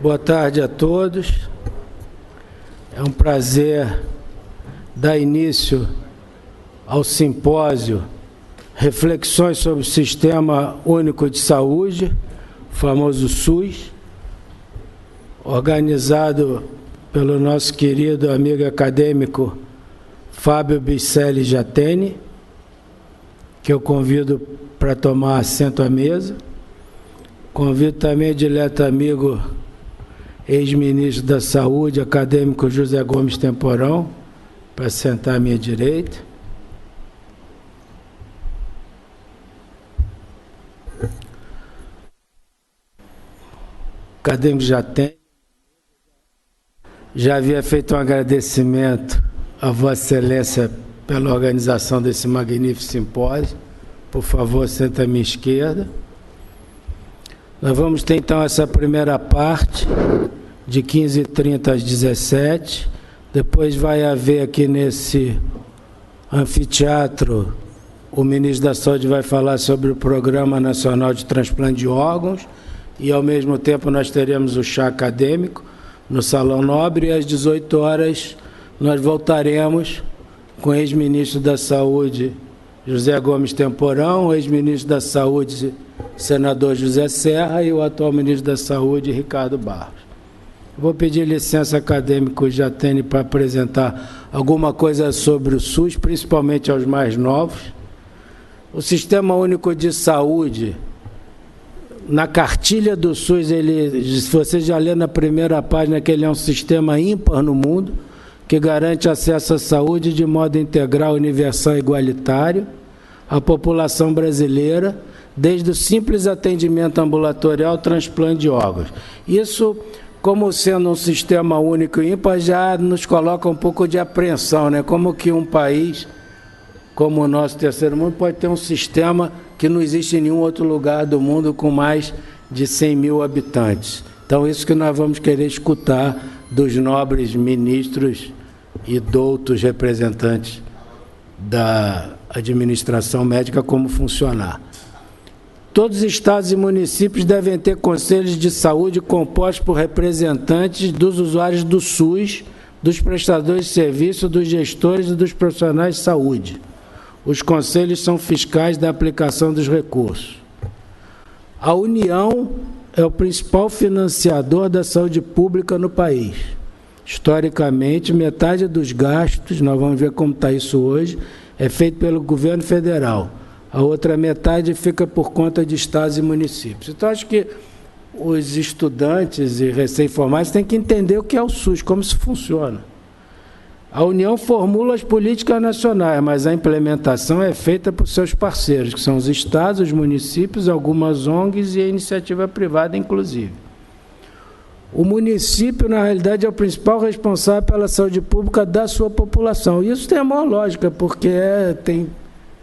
Boa tarde a todos. É um prazer dar início ao simpósio Reflexões sobre o Sistema Único de Saúde, o famoso SUS, organizado pelo nosso querido amigo acadêmico Fábio Bicelli Jatene, que eu convido para tomar assento à mesa. Convido também o dileto amigo ex-ministro da Saúde, acadêmico José Gomes Temporão, para sentar à minha direita. O acadêmico já havia feito um agradecimento a Vossa Excelência pela organização desse magnífico simpósio. Por favor, senta à minha esquerda. Nós vamos ter, então, essa primeira parte, de 15h30 às 17h. Depois vai haver aqui nesse anfiteatro, o ministro da Saúde vai falar sobre o Programa Nacional de Transplante de Órgãos e, ao mesmo tempo, nós teremos o chá acadêmico no Salão Nobre e, às 18h, nós voltaremos com o ex-ministro da Saúde, José Gomes Temporão, o ex-ministro da Saúde, senador José Serra, e o atual ministro da Saúde, Ricardo Barros. Vou pedir licença acadêmico Jatene para apresentar alguma coisa sobre o SUS, principalmente aos mais novos. O Sistema Único de Saúde, na cartilha do SUS, se você já lê na primeira página que ele é um sistema ímpar no mundo, que garante acesso à saúde de modo integral, universal e igualitário à população brasileira, desde o simples atendimento ambulatorial ao transplante de órgãos. Isso, como sendo um sistema único e ímpar, já nos coloca um pouco de apreensão, né? Como que um país como o nosso terceiro mundo pode ter um sistema que não existe em nenhum outro lugar do mundo com mais de 100 mil habitantes. Então, isso que nós vamos querer escutar dos nobres ministros e doutos representantes da administração médica como funcionar. Todos os estados e municípios devem ter conselhos de saúde compostos por representantes dos usuários do SUS, dos prestadores de serviço, dos gestores e dos profissionais de saúde. Os conselhos são fiscais da aplicação dos recursos. A União é o principal financiador da saúde pública no país. Historicamente, metade dos gastos, nós vamos ver como está isso hoje, é feito pelo governo federal. A outra metade fica por conta de estados e municípios. Então, acho que os estudantes e recém-formados têm que entender o que é o SUS, como isso funciona. A União formula as políticas nacionais, mas a implementação é feita por seus parceiros, que são os estados, os municípios, algumas ONGs e a iniciativa privada, inclusive. O município, na realidade, é o principal responsável pela saúde pública da sua população. E isso tem a maior lógica, porque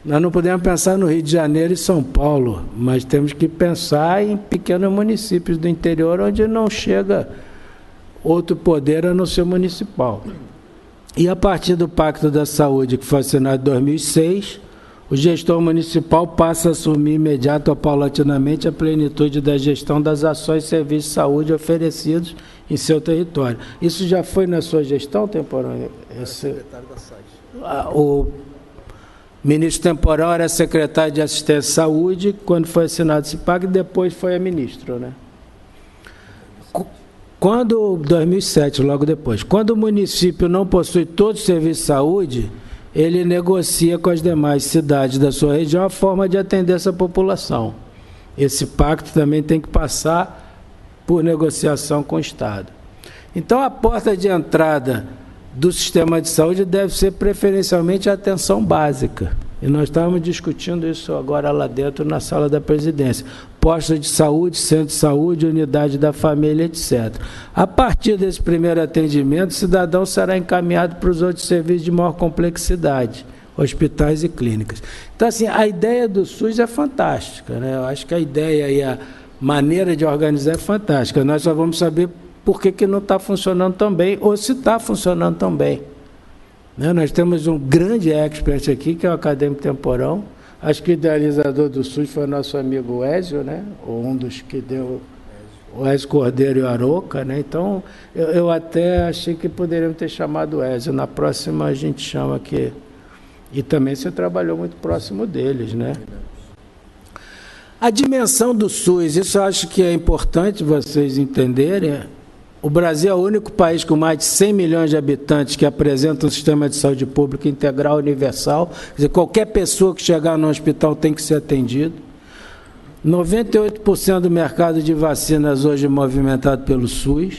nós não podemos pensar no Rio de Janeiro e São Paulo, mas temos que pensar em pequenos municípios do interior onde não chega outro poder a não ser municipal. E a partir do Pacto da Saúde, que foi assinado em 2006, o gestor municipal passa a assumir imediato ou paulatinamente a plenitude da gestão das ações e serviços de saúde oferecidos em seu território. Isso já foi na sua gestão, Temporão? Secretário da SAD. O ministro Temporão era secretário de Assistência à Saúde quando foi assinado esse pacto e depois foi ministro, né? Quando, 2007, logo depois, quando o município não possui todos os serviços de saúde, ele negocia com as demais cidades da sua região a forma de atender essa população. Esse pacto também tem que passar por negociação com o Estado. Então, a porta de entrada do sistema de saúde deve ser preferencialmente a atenção básica. E nós estávamos discutindo isso agora lá dentro na sala da presidência. Postos de saúde, centro de saúde, unidade da família, etc. A partir desse primeiro atendimento, o cidadão será encaminhado para os outros serviços de maior complexidade, hospitais e clínicas. Então, assim, a ideia do SUS é fantástica, né? Eu acho que a ideia e a maneira de organizar é fantástica. Nós só vamos saber por que não está funcionando tão bem, ou se está funcionando tão bem. Né? Nós temos um grande expert aqui, que é o acadêmico Temporão. Acho que o idealizador do SUS foi o nosso amigo Ézio, né? Ou um dos que deu o Ezio Cordeiro e o Aroca, né? Então, eu até achei que poderíamos ter chamado o Ezio. Na próxima a gente chama aqui. E também você trabalhou muito próximo deles, né? A dimensão do SUS, isso eu acho que é importante vocês entenderem. O Brasil é o único país com mais de 100 milhões de habitantes que apresenta um sistema de saúde pública integral universal. Quer dizer, qualquer pessoa que chegar no hospital tem que ser atendido. 98% do mercado de vacinas hoje é movimentado pelo SUS.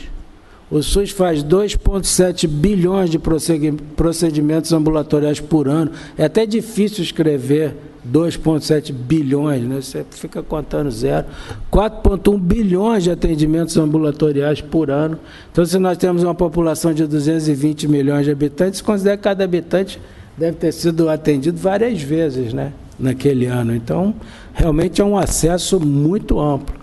O SUS faz 2,7 bilhões de procedimentos ambulatoriais por ano. É até difícil escrever 2,7 bilhões, né? Você fica contando zero. 4,1 bilhões de atendimentos ambulatoriais por ano. Então, se nós temos uma população de 220 milhões de habitantes, considera que cada habitante deve ter sido atendido várias vezes, né, naquele ano. Então, realmente é um acesso muito amplo.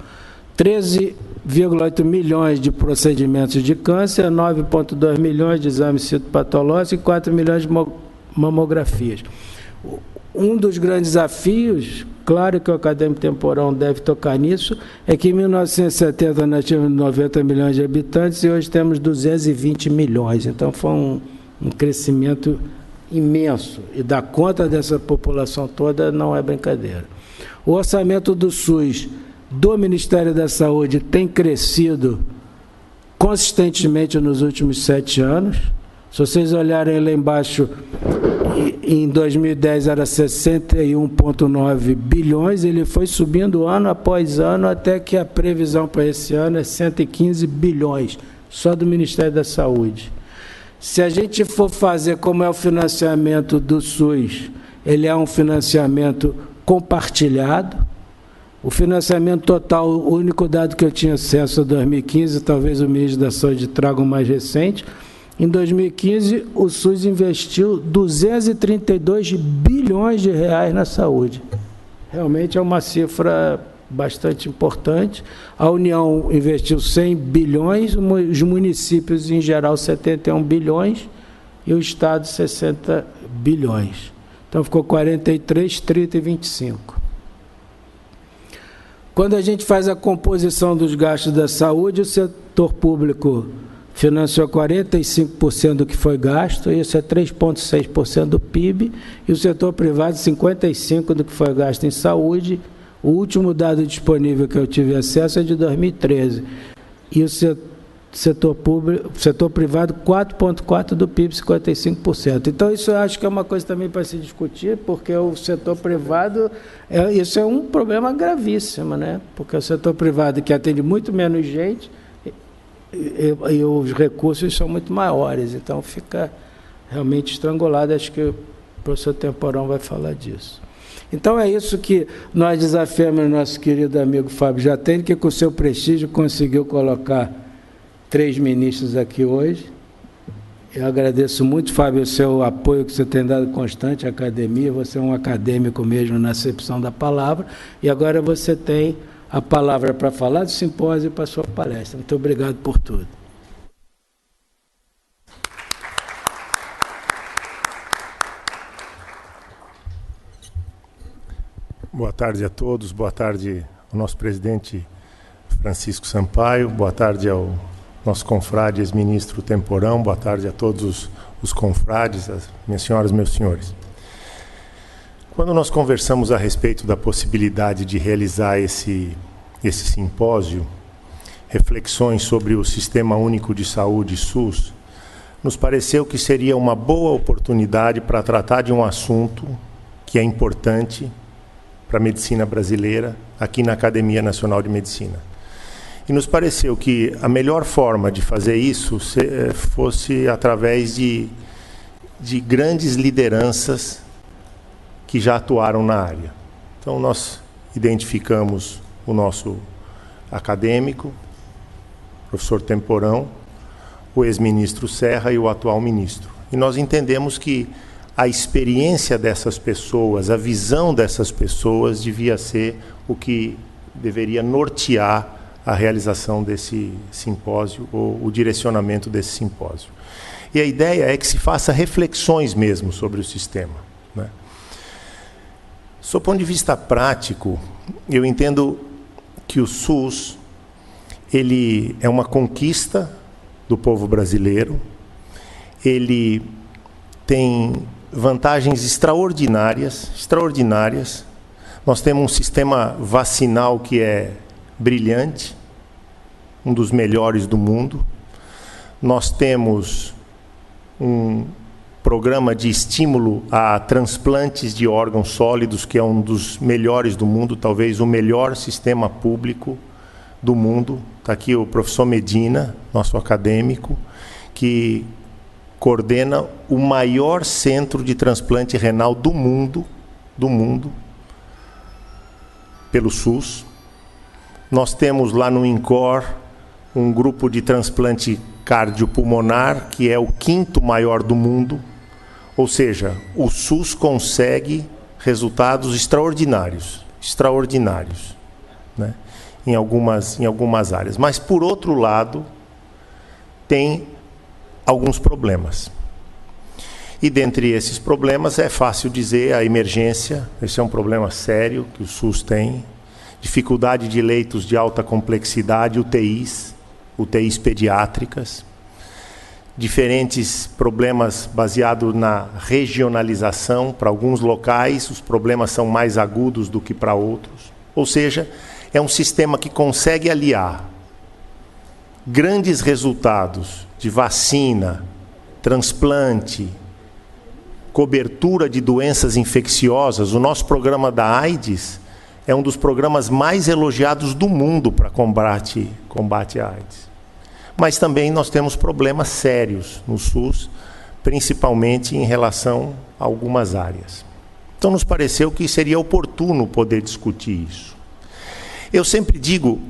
13,8 milhões de procedimentos de câncer, 9,2 milhões de exames citopatológicos e 4 milhões de mamografias. Um dos grandes desafios, claro que o Acadêmico Temporão deve tocar nisso, é que em 1970 nós tínhamos 90 milhões de habitantes e hoje temos 220 milhões. Então foi um crescimento imenso. E dar conta dessa população toda não é brincadeira. O orçamento do SUS, do Ministério da Saúde, tem crescido consistentemente nos últimos 7 anos. Se vocês olharem lá embaixo, em 2010 era 61,9 bilhões, ele foi subindo ano após ano, até que a previsão para esse ano é 115 bilhões, só do Ministério da Saúde. Se a gente for fazer como é o financiamento do SUS, ele é um financiamento compartilhado. O financiamento total, o único dado que eu tinha acesso em 2015, talvez o ministro da Saúde traga o mais recente. Em 2015, o SUS investiu 232 bilhões de reais na saúde. Realmente é uma cifra bastante importante. A União investiu 100 bilhões, os municípios, em geral, 71 bilhões, e o Estado, 60 bilhões. Então, ficou 43, 30 e 25. Quando a gente faz a composição dos gastos da saúde, o setor público financiou 45% do que foi gasto, isso é 3,6% do PIB, e o setor privado 55% do que foi gasto em saúde. O último dado disponível que eu tive acesso é de 2013. E o setor privado 4,4% do PIB, 55%. Então, isso eu acho que é uma coisa também para se discutir, porque o setor privado, isso é um problema gravíssimo, né? Porque o setor privado, que atende muito menos gente, e os recursos são muito maiores, então fica realmente estrangulado. Acho que o professor Temporão vai falar disso. Então é isso que nós desafiamos o nosso querido amigo Fábio Jatene, que com seu prestígio conseguiu colocar 3 ministros aqui hoje. Eu agradeço muito, Fábio, o seu apoio que você tem dado constante à academia. Você é um acadêmico mesmo na acepção da palavra, e agora você tem a palavra para falar do simpósio e para a sua palestra. Muito obrigado por tudo. Boa tarde a todos, boa tarde ao nosso presidente Francisco Sampaio, boa tarde ao nosso confrade ex-ministro Temporão, boa tarde a todos os confrades, as minhas senhoras e meus senhores. Quando nós conversamos a respeito da possibilidade de realizar esse simpósio, reflexões sobre o Sistema Único de Saúde, SUS, nos pareceu que seria uma boa oportunidade para tratar de um assunto que é importante para a medicina brasileira, aqui na Academia Nacional de Medicina. E nos pareceu que a melhor forma de fazer isso fosse através de grandes lideranças que já atuaram na área. Então, nós identificamos o nosso acadêmico, professor Temporão, o ex-ministro Serra e o atual ministro. E nós entendemos que a experiência dessas pessoas, a visão dessas pessoas devia ser o que deveria nortear a realização desse simpósio, ou o direcionamento desse simpósio. E a ideia é que se faça reflexões mesmo sobre o sistema, né? Do ponto de vista prático, eu entendo que o SUS ele é uma conquista do povo brasileiro, ele tem vantagens extraordinárias. Nós temos um sistema vacinal que é brilhante, um dos melhores do mundo. Nós temos um programa de estímulo a transplantes de órgãos sólidos, que é um dos melhores do mundo, talvez o melhor sistema público do mundo. Está aqui o professor Medina, nosso acadêmico, que coordena o maior centro de transplante renal do mundo, pelo SUS. Nós temos lá no INCOR um grupo de transplante cardiopulmonar, que é o 5º maior do mundo. Ou seja, o SUS consegue resultados extraordinários, né? Em algumas áreas. Mas, por outro lado, tem alguns problemas. E, dentre esses problemas, é fácil dizer a emergência. Esse é um problema sério que o SUS tem. Dificuldade de leitos de alta complexidade, UTIs pediátricas. Diferentes problemas baseados na regionalização. Para alguns locais, os problemas são mais agudos do que para outros. Ou seja, é um sistema que consegue aliar grandes resultados de vacina, transplante, cobertura de doenças infecciosas. O nosso programa da AIDS é um dos programas mais elogiados do mundo para combate à AIDS. Mas também nós temos problemas sérios no SUS, principalmente em relação a algumas áreas. Então nos pareceu que seria oportuno poder discutir isso. Eu sempre digo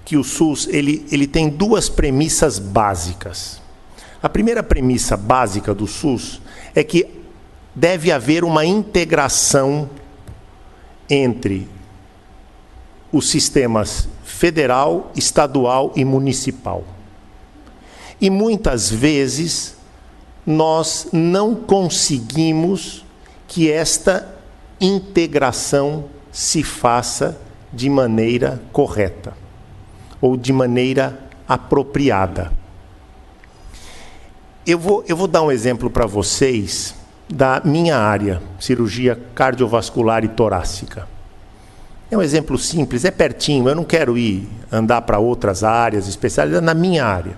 que o SUS ele tem duas premissas básicas. A primeira premissa básica do SUS é que deve haver uma integração entre os sistemas federal, estadual e municipal. E muitas vezes nós não conseguimos que esta integração se faça de maneira correta ou de maneira apropriada. Eu vou dar um exemplo para vocês da minha área, cirurgia cardiovascular e torácica. É um exemplo simples, é pertinho, eu não quero andar para outras áreas especializadas, na minha área.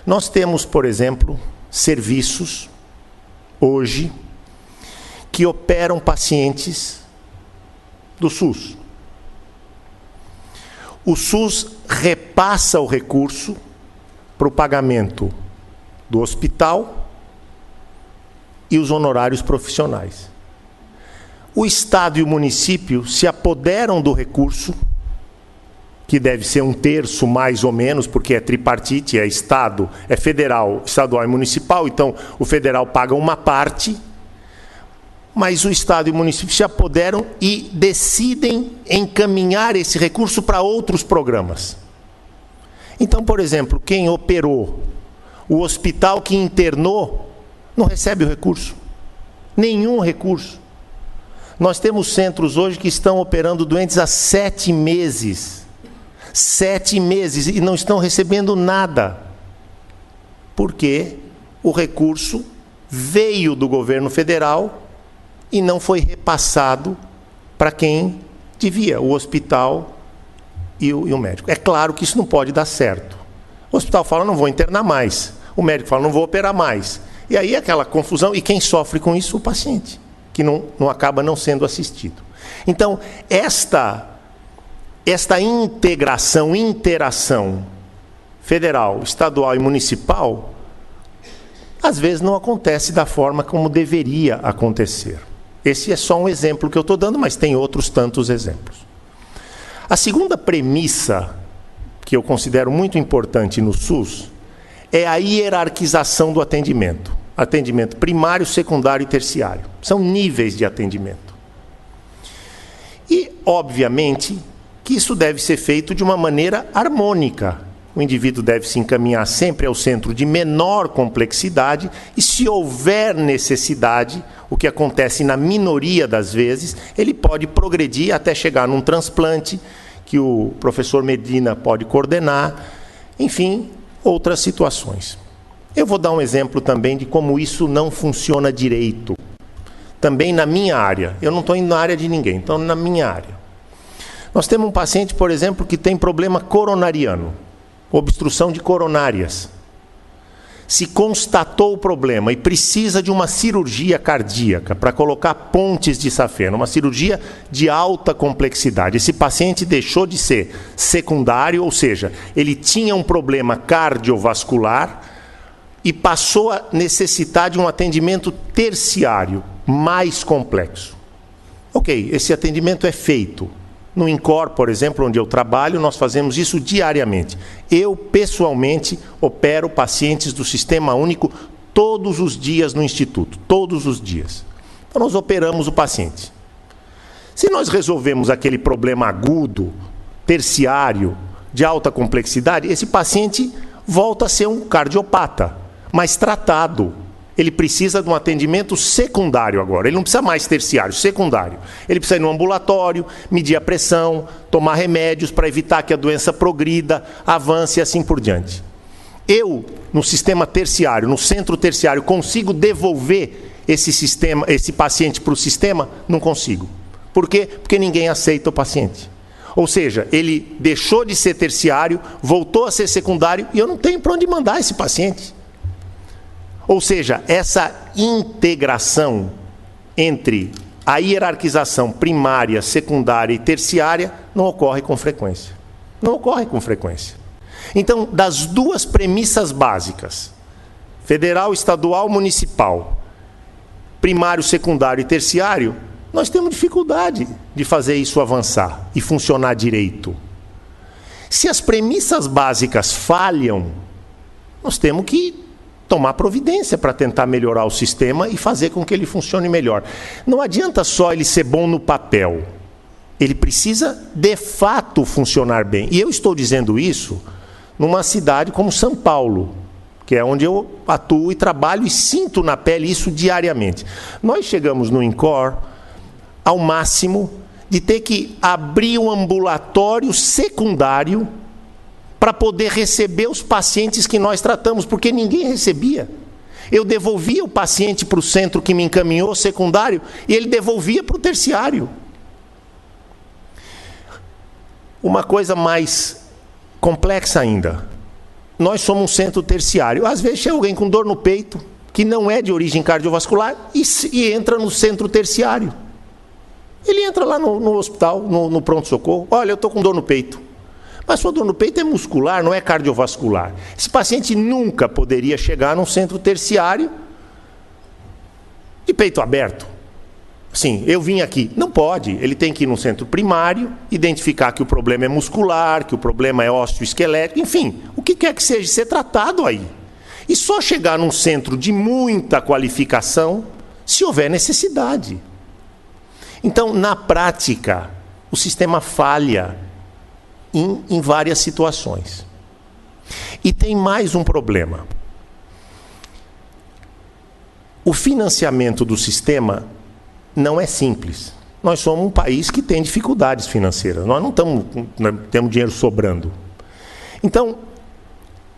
Nós temos, por exemplo, serviços, hoje, que operam pacientes do SUS. O SUS repassa o recurso para o pagamento do hospital e os honorários profissionais. O Estado e o município se apoderam do recurso, que deve ser 1/3 mais ou menos, porque é tripartite, é Estado, é federal, estadual e municipal, então o federal paga uma parte, mas o Estado e o município se apoderam e decidem encaminhar esse recurso para outros programas. Então, por exemplo, quem operou, o hospital que internou, não recebe o recurso. Nenhum recurso. Nós temos centros hoje que estão operando doentes há 7 meses. 7 meses e não estão recebendo nada. Porque o recurso veio do governo federal e não foi repassado para quem devia, o hospital e o médico. É claro que isso não pode dar certo. O hospital fala, não vou internar mais. O médico fala, não vou operar mais. E aí é aquela confusão, e quem sofre com isso? O paciente, que não acaba não sendo assistido. Então, esta integração, interação federal, estadual e municipal, às vezes não acontece da forma como deveria acontecer. Esse é só um exemplo que eu estou dando, mas tem outros tantos exemplos. A segunda premissa, que eu considero muito importante no SUS, é a hierarquização do atendimento. Atendimento primário, secundário e terciário. São níveis de atendimento. E, obviamente, que isso deve ser feito de uma maneira harmônica. O indivíduo deve se encaminhar sempre ao centro de menor complexidade e, se houver necessidade, o que acontece na minoria das vezes, ele pode progredir até chegar num transplante que o professor Medina pode coordenar, enfim, outras situações. Eu vou dar um exemplo também de como isso não funciona direito, também na minha área. Eu não estou indo na área de ninguém, então na minha área. Nós temos um paciente, por exemplo, que tem problema coronariano, obstrução de coronárias. Se constatou o problema e precisa de uma cirurgia cardíaca para colocar pontes de safena, uma cirurgia de alta complexidade. Esse paciente deixou de ser secundário, ou seja, ele tinha um problema cardiovascular e passou a necessitar de um atendimento terciário, mais complexo. Ok, esse atendimento é feito. No INCOR, por exemplo, onde eu trabalho, nós fazemos isso diariamente. Eu, pessoalmente, opero pacientes do Sistema Único todos os dias no Instituto, todos os dias. Então, nós operamos o paciente. Se nós resolvemos aquele problema agudo, terciário, de alta complexidade, esse paciente volta a ser um cardiopata, mas tratado. Ele precisa de um atendimento secundário agora. Ele não precisa mais terciário, secundário. Ele precisa ir no ambulatório, medir a pressão, tomar remédios para evitar que a doença progrida, avance e assim por diante. Eu, no sistema terciário, no centro terciário, consigo devolver esse paciente para o sistema? Não consigo. Por quê? Porque ninguém aceita o paciente. Ou seja, ele deixou de ser terciário, voltou a ser secundário e eu não tenho para onde mandar esse paciente. Ou seja, essa integração entre a hierarquização primária, secundária e terciária não ocorre com frequência. Não ocorre com frequência. Então, das duas premissas básicas, federal, estadual, municipal, primário, secundário e terciário, nós temos dificuldade de fazer isso avançar e funcionar direito. Se as premissas básicas falham, nós temos que tomar providência para tentar melhorar o sistema e fazer com que ele funcione melhor. Não adianta só ele ser bom no papel. Ele precisa, de fato, funcionar bem. E eu estou dizendo isso numa cidade como São Paulo, que é onde eu atuo e trabalho e sinto na pele isso diariamente. Nós chegamos no INCOR ao máximo de ter que abrir um ambulatório secundário para poder receber os pacientes que nós tratamos, porque ninguém recebia. Eu devolvia o paciente para o centro que me encaminhou, secundário, e ele devolvia para o terciário. Uma coisa mais complexa ainda. Nós somos um centro terciário. Às vezes chega alguém com dor no peito, que não é de origem cardiovascular, e entra no centro terciário. Ele entra lá no hospital, no pronto-socorro. Olha, eu estou com dor no peito. Mas sua dor no peito é muscular, não é cardiovascular. Esse paciente nunca poderia chegar num centro terciário de peito aberto. Sim, eu vim aqui. Não pode. Ele tem que ir num centro primário, identificar que o problema é muscular, que o problema é osteoesquelético, enfim, o que quer que seja, ser tratado aí. E só chegar num centro de muita qualificação se houver necessidade. Então, na prática, o sistema falha em várias situações. E tem mais um problema. O financiamento do sistema não é simples. Nós somos um país que tem dificuldades financeiras. Nós não temos dinheiro sobrando. Então,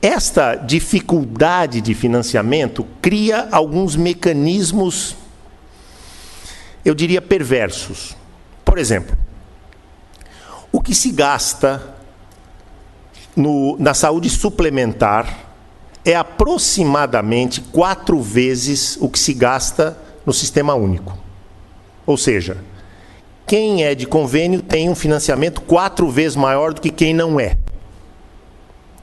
esta dificuldade de financiamento cria alguns mecanismos, eu diria, perversos. Por exemplo, o que se gasta na saúde suplementar é aproximadamente 4 vezes o que se gasta no Sistema Único. Ou seja, quem é de convênio tem um financiamento 4 vezes maior do que quem não é.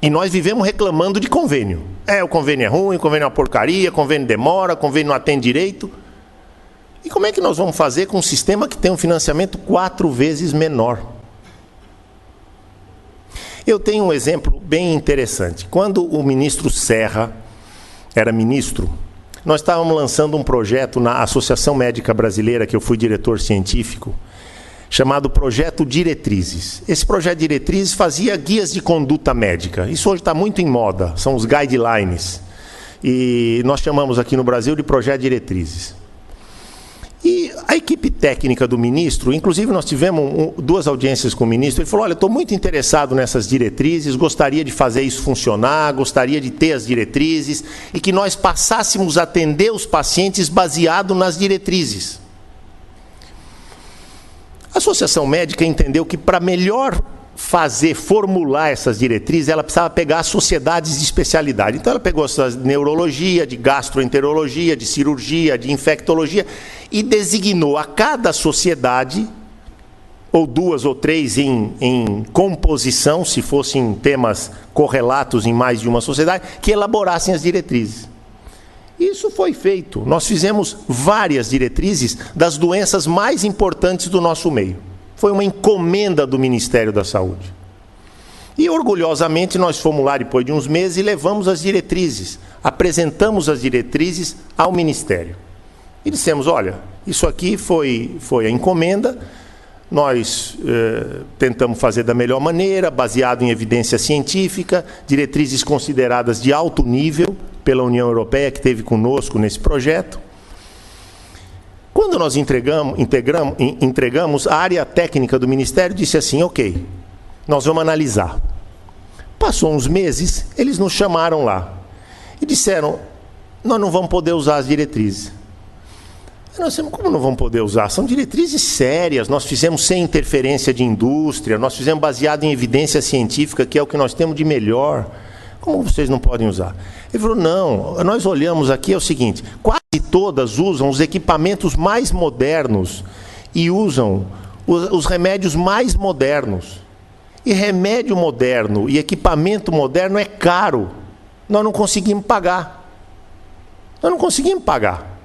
E nós vivemos reclamando de convênio. O convênio é ruim, o convênio é uma porcaria, o convênio demora, o convênio não atende direito. E como é que nós vamos fazer com um sistema que tem um financiamento 4 vezes menor? Eu tenho um exemplo bem interessante. Quando o ministro Serra era ministro, nós estávamos lançando um projeto na Associação Médica Brasileira, que eu fui diretor científico, chamado Projeto Diretrizes. Esse Projeto Diretrizes fazia guias de conduta médica. Isso hoje está muito em moda, são os guidelines. E nós chamamos aqui no Brasil de Projeto Diretrizes. E a equipe técnica do ministro, inclusive nós tivemos 2 audiências com o ministro, ele falou, olha, estou muito interessado nessas diretrizes, gostaria de fazer isso funcionar, gostaria de ter as diretrizes, e que nós passássemos a atender os pacientes baseado nas diretrizes. A Associação Médica entendeu que para melhor formular essas diretrizes, ela precisava pegar as sociedades de especialidade. Então ela pegou essa neurologia, de gastroenterologia, de cirurgia, de infectologia, e designou a cada sociedade, ou 2 ou 3 em composição, se fossem temas correlatos em mais de uma sociedade, que elaborassem as diretrizes. Isso foi feito. Nós fizemos várias diretrizes das doenças mais importantes do nosso meio. Foi uma encomenda do Ministério da Saúde. E, orgulhosamente, nós fomos lá depois de uns meses e levamos as diretrizes. Apresentamos as diretrizes ao Ministério. E dissemos, olha, isso aqui foi a encomenda, nós tentamos fazer da melhor maneira, baseado em evidência científica, diretrizes consideradas de alto nível pela União Europeia, que esteve conosco nesse projeto. Quando nós entregamos, a área técnica do Ministério disse assim, ok, nós vamos analisar. Passou uns meses, eles nos chamaram lá e disseram, nós não vamos poder usar as diretrizes. E nós dissemos, como não vamos poder usar? São diretrizes sérias, nós fizemos sem interferência de indústria, nós fizemos baseado em evidência científica, que é o que nós temos de melhor. Como vocês não podem usar? Ele falou, não, nós olhamos aqui, é o seguinte, quase todas usam os equipamentos mais modernos e usam os remédios mais modernos. E remédio moderno e equipamento moderno é caro. Nós não conseguimos pagar. Nós não conseguimos pagar.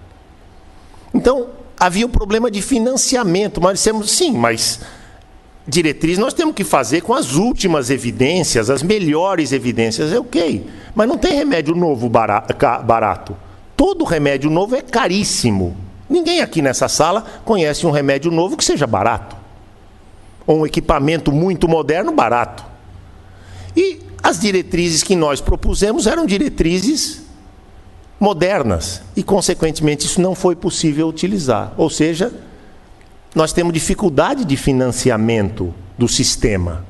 Então, havia um problema de financiamento. Mas dissemos, sim, mas diretriz nós temos que fazer com as últimas evidências, as melhores evidências, é ok. Mas não tem remédio novo barato. Todo remédio novo é caríssimo. Ninguém aqui nessa sala conhece um remédio novo que seja barato. Ou um equipamento muito moderno, barato. E as diretrizes que nós propusemos eram diretrizes modernas. E, consequentemente, isso não foi possível utilizar. Ou seja, nós temos dificuldade de financiamento do sistema.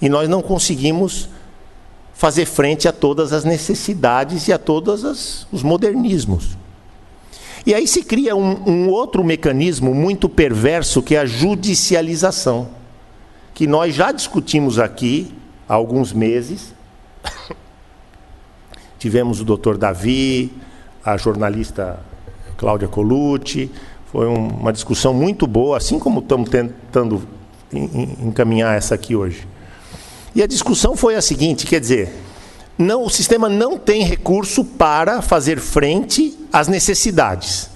E nós não conseguimos fazer frente a todas as necessidades e a todos os modernismos. E aí se cria um outro mecanismo muito perverso, que é a judicialização, que nós já discutimos aqui há alguns meses. Tivemos o doutor Davi, a jornalista Cláudia Colucci. Foi uma discussão muito boa, assim como estamos tentando encaminhar essa aqui hoje. E a discussão foi a seguinte, quer dizer, o sistema não tem recurso para fazer frente às necessidades.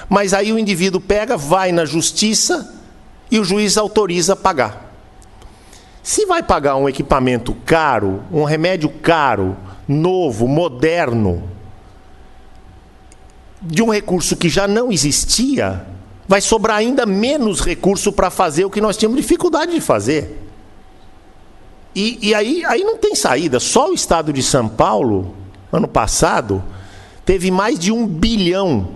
Mas aí o indivíduo pega, vai na justiça e o juiz autoriza a pagar. Se vai pagar um equipamento caro, um remédio caro, novo, moderno, de um recurso que já não existia, vai sobrar ainda menos recurso para fazer o que nós tínhamos dificuldade de fazer. E aí não tem saída. Só o estado de São Paulo, ano passado, teve mais de 1 bilhão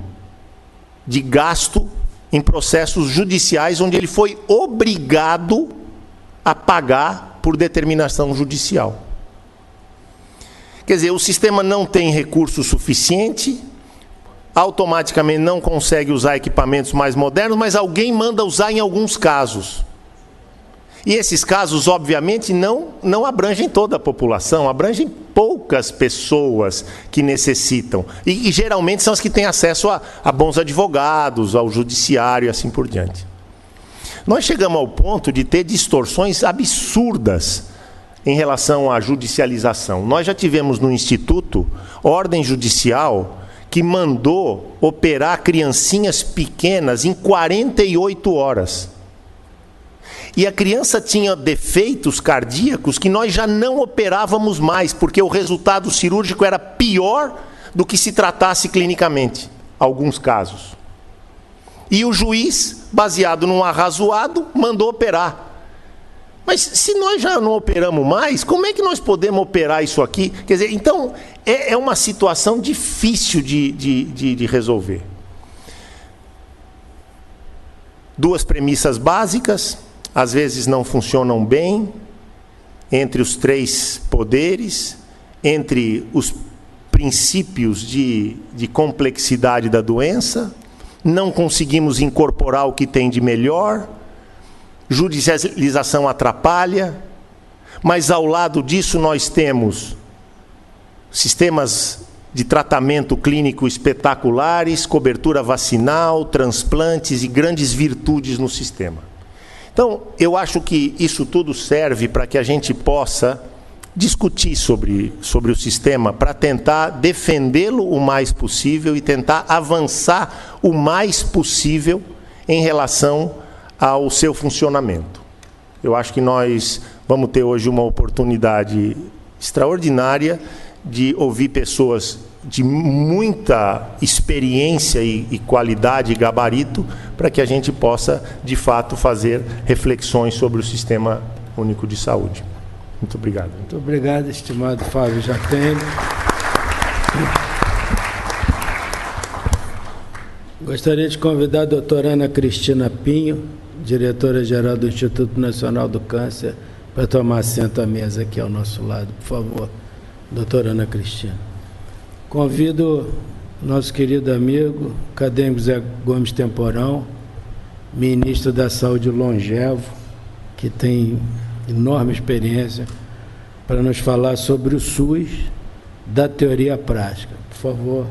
de gasto em processos judiciais, onde ele foi obrigado a pagar por determinação judicial. Quer dizer, o sistema não tem recurso suficiente, automaticamente não consegue usar equipamentos mais modernos, mas alguém manda usar em alguns casos. E esses casos, obviamente, não abrangem toda a população, abrangem poucas pessoas que necessitam. E geralmente são as que têm acesso a bons advogados, ao judiciário e assim por diante. Nós chegamos ao ponto de ter distorções absurdas em relação à judicialização. Nós já tivemos no Instituto ordem judicial que mandou operar criancinhas pequenas em 48 horas. E a criança tinha defeitos cardíacos que nós já não operávamos mais, porque o resultado cirúrgico era pior do que se tratasse clinicamente, alguns casos. E o juiz, baseado num arrazoado, mandou operar. Mas se nós já não operamos mais, como é que nós podemos operar isso aqui? Quer dizer, então, é uma situação difícil de resolver. duas premissas básicas, às vezes não funcionam bem, entre os três poderes, entre os princípios de complexidade da doença, não conseguimos incorporar o que tem de melhor, judicialização atrapalha, mas ao lado disso nós temos sistemas de tratamento clínico espetaculares, cobertura vacinal, transplantes e grandes virtudes no sistema. Então, eu acho que isso tudo serve para que a gente possa discutir sobre o sistema, para tentar defendê-lo o mais possível e tentar avançar o mais possível em relação ao seu funcionamento. Eu acho que nós vamos ter hoje uma oportunidade extraordinária de ouvir pessoas de muita experiência e qualidade e gabarito, para que a gente possa, de fato, fazer reflexões sobre o Sistema Único de Saúde. Muito obrigado. Muito obrigado, estimado Fábio Jatene. Gostaria de convidar a doutora Ana Cristina Pinho, diretora-geral do Instituto Nacional do Câncer, para tomar assento à mesa aqui ao nosso lado, por favor. Doutora Ana Cristina. Convido nosso querido amigo, acadêmico Zé Gomes Temporão, ministro da Saúde longevo, que tem enorme experiência, para nos falar sobre o SUS da teoria à prática. Por favor,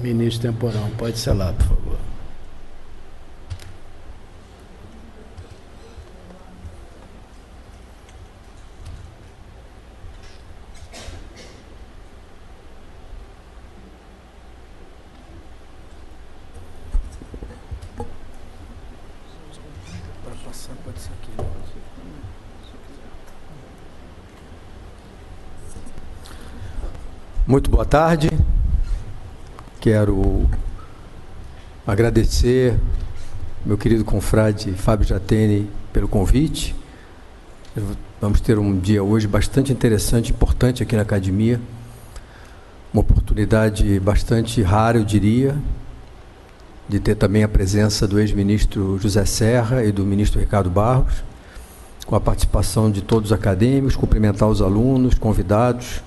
ministro Temporão, pode ser lá, por favor. Muito boa tarde. Quero agradecer meu querido confrade Fábio Jatene pelo convite. Vamos ter um dia hoje bastante interessante, importante aqui na academia. Uma oportunidade bastante rara, eu diria, de ter também a presença do ex-ministro José Serra e do ministro Ricardo Barros, com a participação de todos os acadêmicos, cumprimentar os alunos, convidados,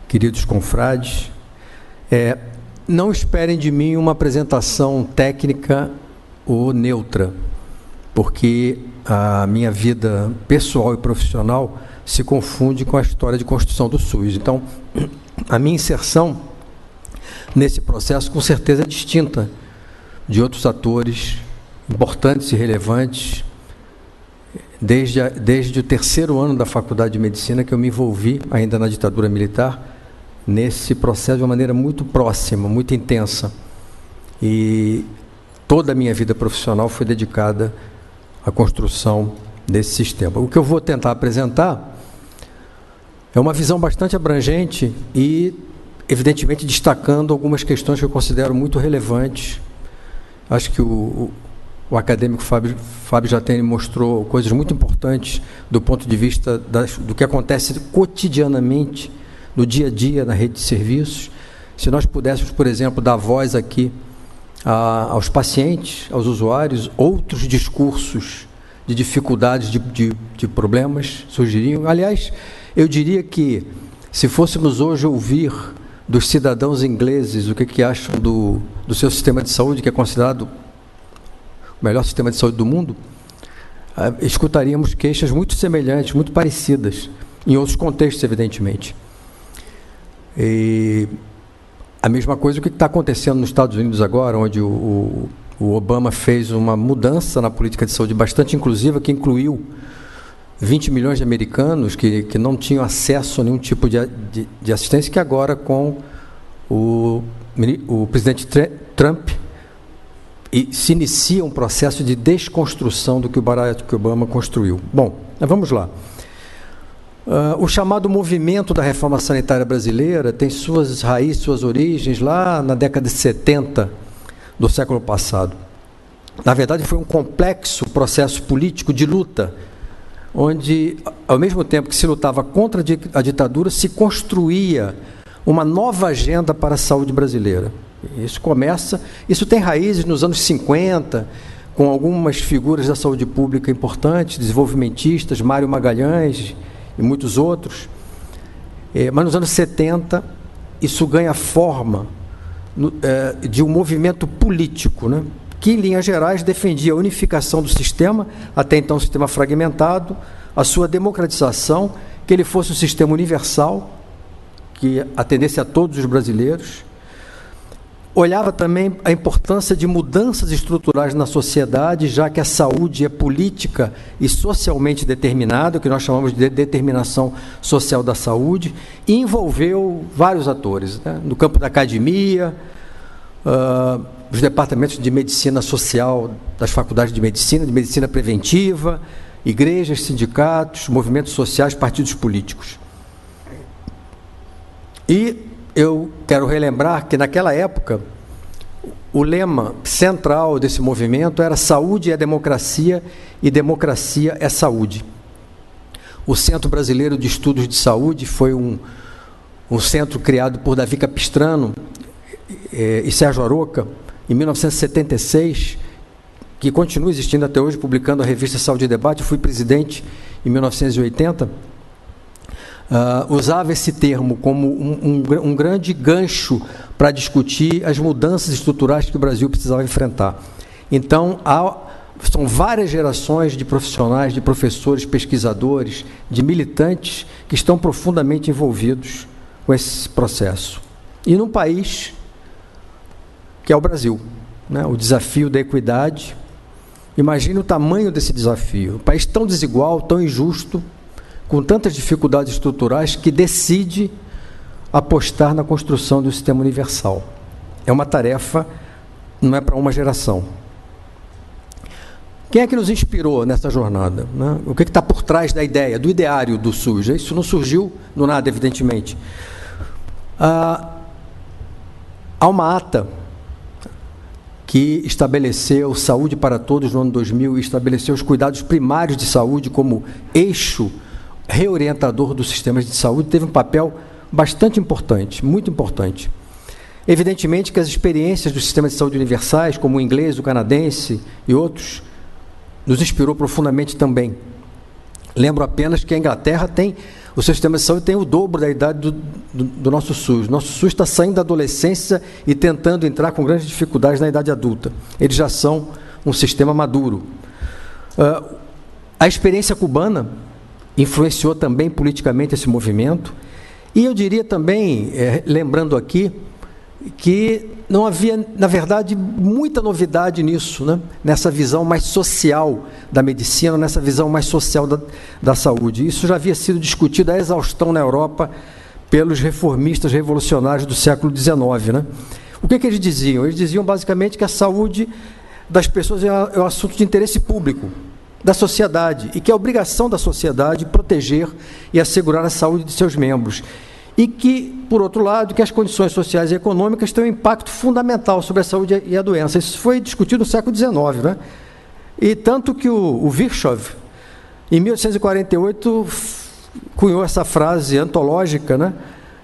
queridos confrades. Não esperem de mim uma apresentação técnica ou neutra, porque a minha vida pessoal e profissional se confunde com a história de construção do SUS. Então, a minha inserção nesse processo, com certeza, é distinta de outros atores importantes e relevantes, desde o 3º ano da Faculdade de Medicina, que eu me envolvi, ainda na ditadura militar, nesse processo de uma maneira muito próxima, muito intensa. E toda a minha vida profissional foi dedicada à construção desse sistema. O que eu vou tentar apresentar é uma visão bastante abrangente e, evidentemente, destacando algumas questões que eu considero muito relevantes. Acho que o acadêmico Fábio Jatene mostrou coisas muito importantes do ponto de vista do que acontece cotidianamente no dia a dia na rede de serviços. Se nós pudéssemos, por exemplo, dar voz aqui aos pacientes, aos usuários, outros discursos de dificuldades, de problemas surgiriam. Aliás, eu diria que, se fôssemos hoje ouvir dos cidadãos ingleses o que acham do seu sistema de saúde, que é considerado o melhor sistema de saúde do mundo, escutaríamos queixas muito semelhantes, muito parecidas, em outros contextos, evidentemente. E a mesma coisa o que está acontecendo nos Estados Unidos agora, onde o Obama fez uma mudança na política de saúde bastante inclusiva, que incluiu 20 milhões de americanos que não tinham acesso a nenhum tipo de assistência, que agora, com o presidente Trump, se inicia um processo de desconstrução do que o Barack Obama construiu. Bom, vamos lá. O chamado movimento da reforma sanitária brasileira tem suas raízes, suas origens lá na década de 70 do século passado. Na verdade, foi um complexo processo político de luta, onde, ao mesmo tempo que se lutava contra a ditadura, se construía uma nova agenda para a saúde brasileira. Isso tem raízes nos anos 50, com algumas figuras da saúde pública importantes, desenvolvimentistas, Mário Magalhães e muitos outros. Mas nos anos 70, isso ganha forma de um movimento político, né, que, em linhas gerais, defendia a unificação do sistema, até então um sistema fragmentado, a sua democratização, que ele fosse um sistema universal, que atendesse a todos os brasileiros. Olhava também a importância de mudanças estruturais na sociedade, já que a saúde é política e socialmente determinada, o que nós chamamos de determinação social da saúde, e envolveu vários atores, né? No campo da academia, os departamentos de medicina social das faculdades de medicina preventiva, igrejas, sindicatos, movimentos sociais, partidos políticos. E eu quero relembrar que, naquela época, o lema central desse movimento era saúde é democracia e democracia é saúde. O Centro Brasileiro de Estudos de Saúde foi um centro criado por Davi Capistrano e Sérgio Aroca, em 1976, que continua existindo até hoje, publicando a revista Saúde e Debate. Eu fui presidente em 1980. Usava esse termo como um grande gancho para discutir as mudanças estruturais que o Brasil precisava enfrentar. Então, são várias gerações de profissionais, de professores, pesquisadores, de militantes que estão profundamente envolvidos com esse processo. E num país que é o Brasil, né? O desafio da equidade. Imagine o tamanho desse desafio. Um país tão desigual, tão injusto, com tantas dificuldades estruturais, que decide apostar na construção do sistema universal. É uma tarefa, não é para uma geração. Quem é que nos inspirou nessa jornada, né? O que está por trás da ideia, do ideário do SUS? Isso não surgiu do nada, evidentemente. Há uma ata que estabeleceu saúde para todos no ano 2000 e estabeleceu os cuidados primários de saúde como eixo reorientador dos sistemas de saúde, teve um papel bastante importante, muito importante. Evidentemente que as experiências dos sistemas de saúde universais, como o inglês, o canadense e outros, nos inspirou profundamente também. Lembro apenas que a Inglaterra o seu sistema de saúde tem o dobro da idade do nosso SUS. Nosso SUS está saindo da adolescência e tentando entrar com grandes dificuldades na idade adulta. Eles já são um sistema maduro. A experiência cubana influenciou também politicamente esse movimento. E eu diria também, lembrando aqui, que não havia, na verdade, muita novidade nisso, né? Nessa visão mais social da medicina, nessa visão mais social da saúde. Isso já havia sido discutido à exaustão na Europa pelos reformistas revolucionários do século XIX, né? O que eles diziam? Eles diziam basicamente que a saúde das pessoas é um assunto de interesse público, da sociedade, e que é obrigação da sociedade proteger e assegurar a saúde de seus membros. E que, por outro lado, que as condições sociais e econômicas têm um impacto fundamental sobre a saúde e a doença. Isso foi discutido no século XIX, né? E tanto que o Virchow, em 1848, cunhou essa frase antológica, né,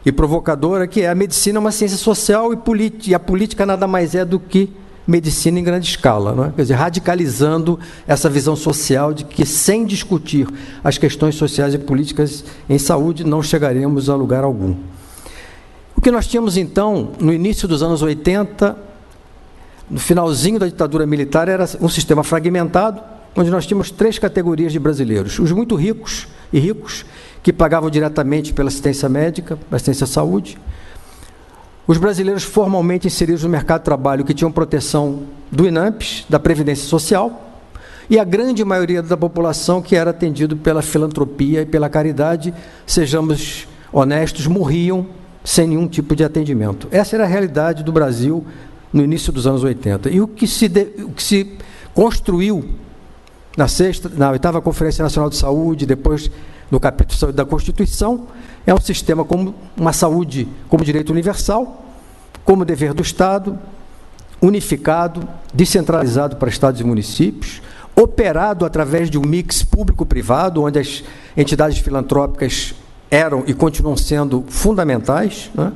e provocadora, que é: a medicina é uma ciência social e a política nada mais é do que medicina em grande escala, não é? Quer dizer, radicalizando essa visão social de que, sem discutir as questões sociais e políticas em saúde, não chegaremos a lugar algum. O que nós tínhamos, então, no início dos anos 80, no finalzinho da ditadura militar, era um sistema fragmentado, onde nós tínhamos 3 categorias de brasileiros: os muito ricos, que pagavam diretamente pela assistência médica, pela assistência à saúde; os brasileiros formalmente inseridos no mercado de trabalho, que tinham proteção do INAMPS, da Previdência Social, e a grande maioria da população que era atendido pela filantropia e pela caridade, sejamos honestos, morriam sem nenhum tipo de atendimento. Essa era a realidade do Brasil no início dos anos 80. E o que se construiu na 8ª Conferência Nacional de Saúde, depois no capítulo de saúde da Constituição, é um sistema como uma saúde como direito universal, como dever do Estado, unificado, descentralizado para estados e municípios, operado através de um mix público-privado, onde as entidades filantrópicas eram e continuam sendo fundamentais, né?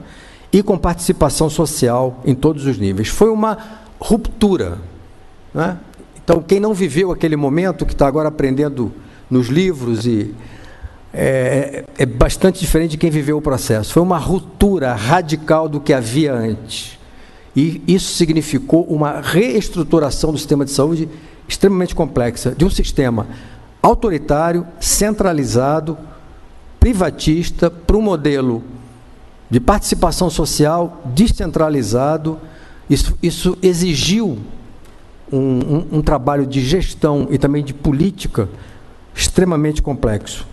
E com participação social em todos os níveis. Foi uma ruptura, né? Então, quem não viveu aquele momento, que está agora aprendendo nos livros, é bastante diferente de quem viveu o processo. Foi uma ruptura radical do que havia antes. E isso significou uma reestruturação do sistema de saúde extremamente complexa, de um sistema autoritário, centralizado, privatista, para um modelo de participação social descentralizado. Isso exigiu um trabalho de gestão e também de política extremamente complexo.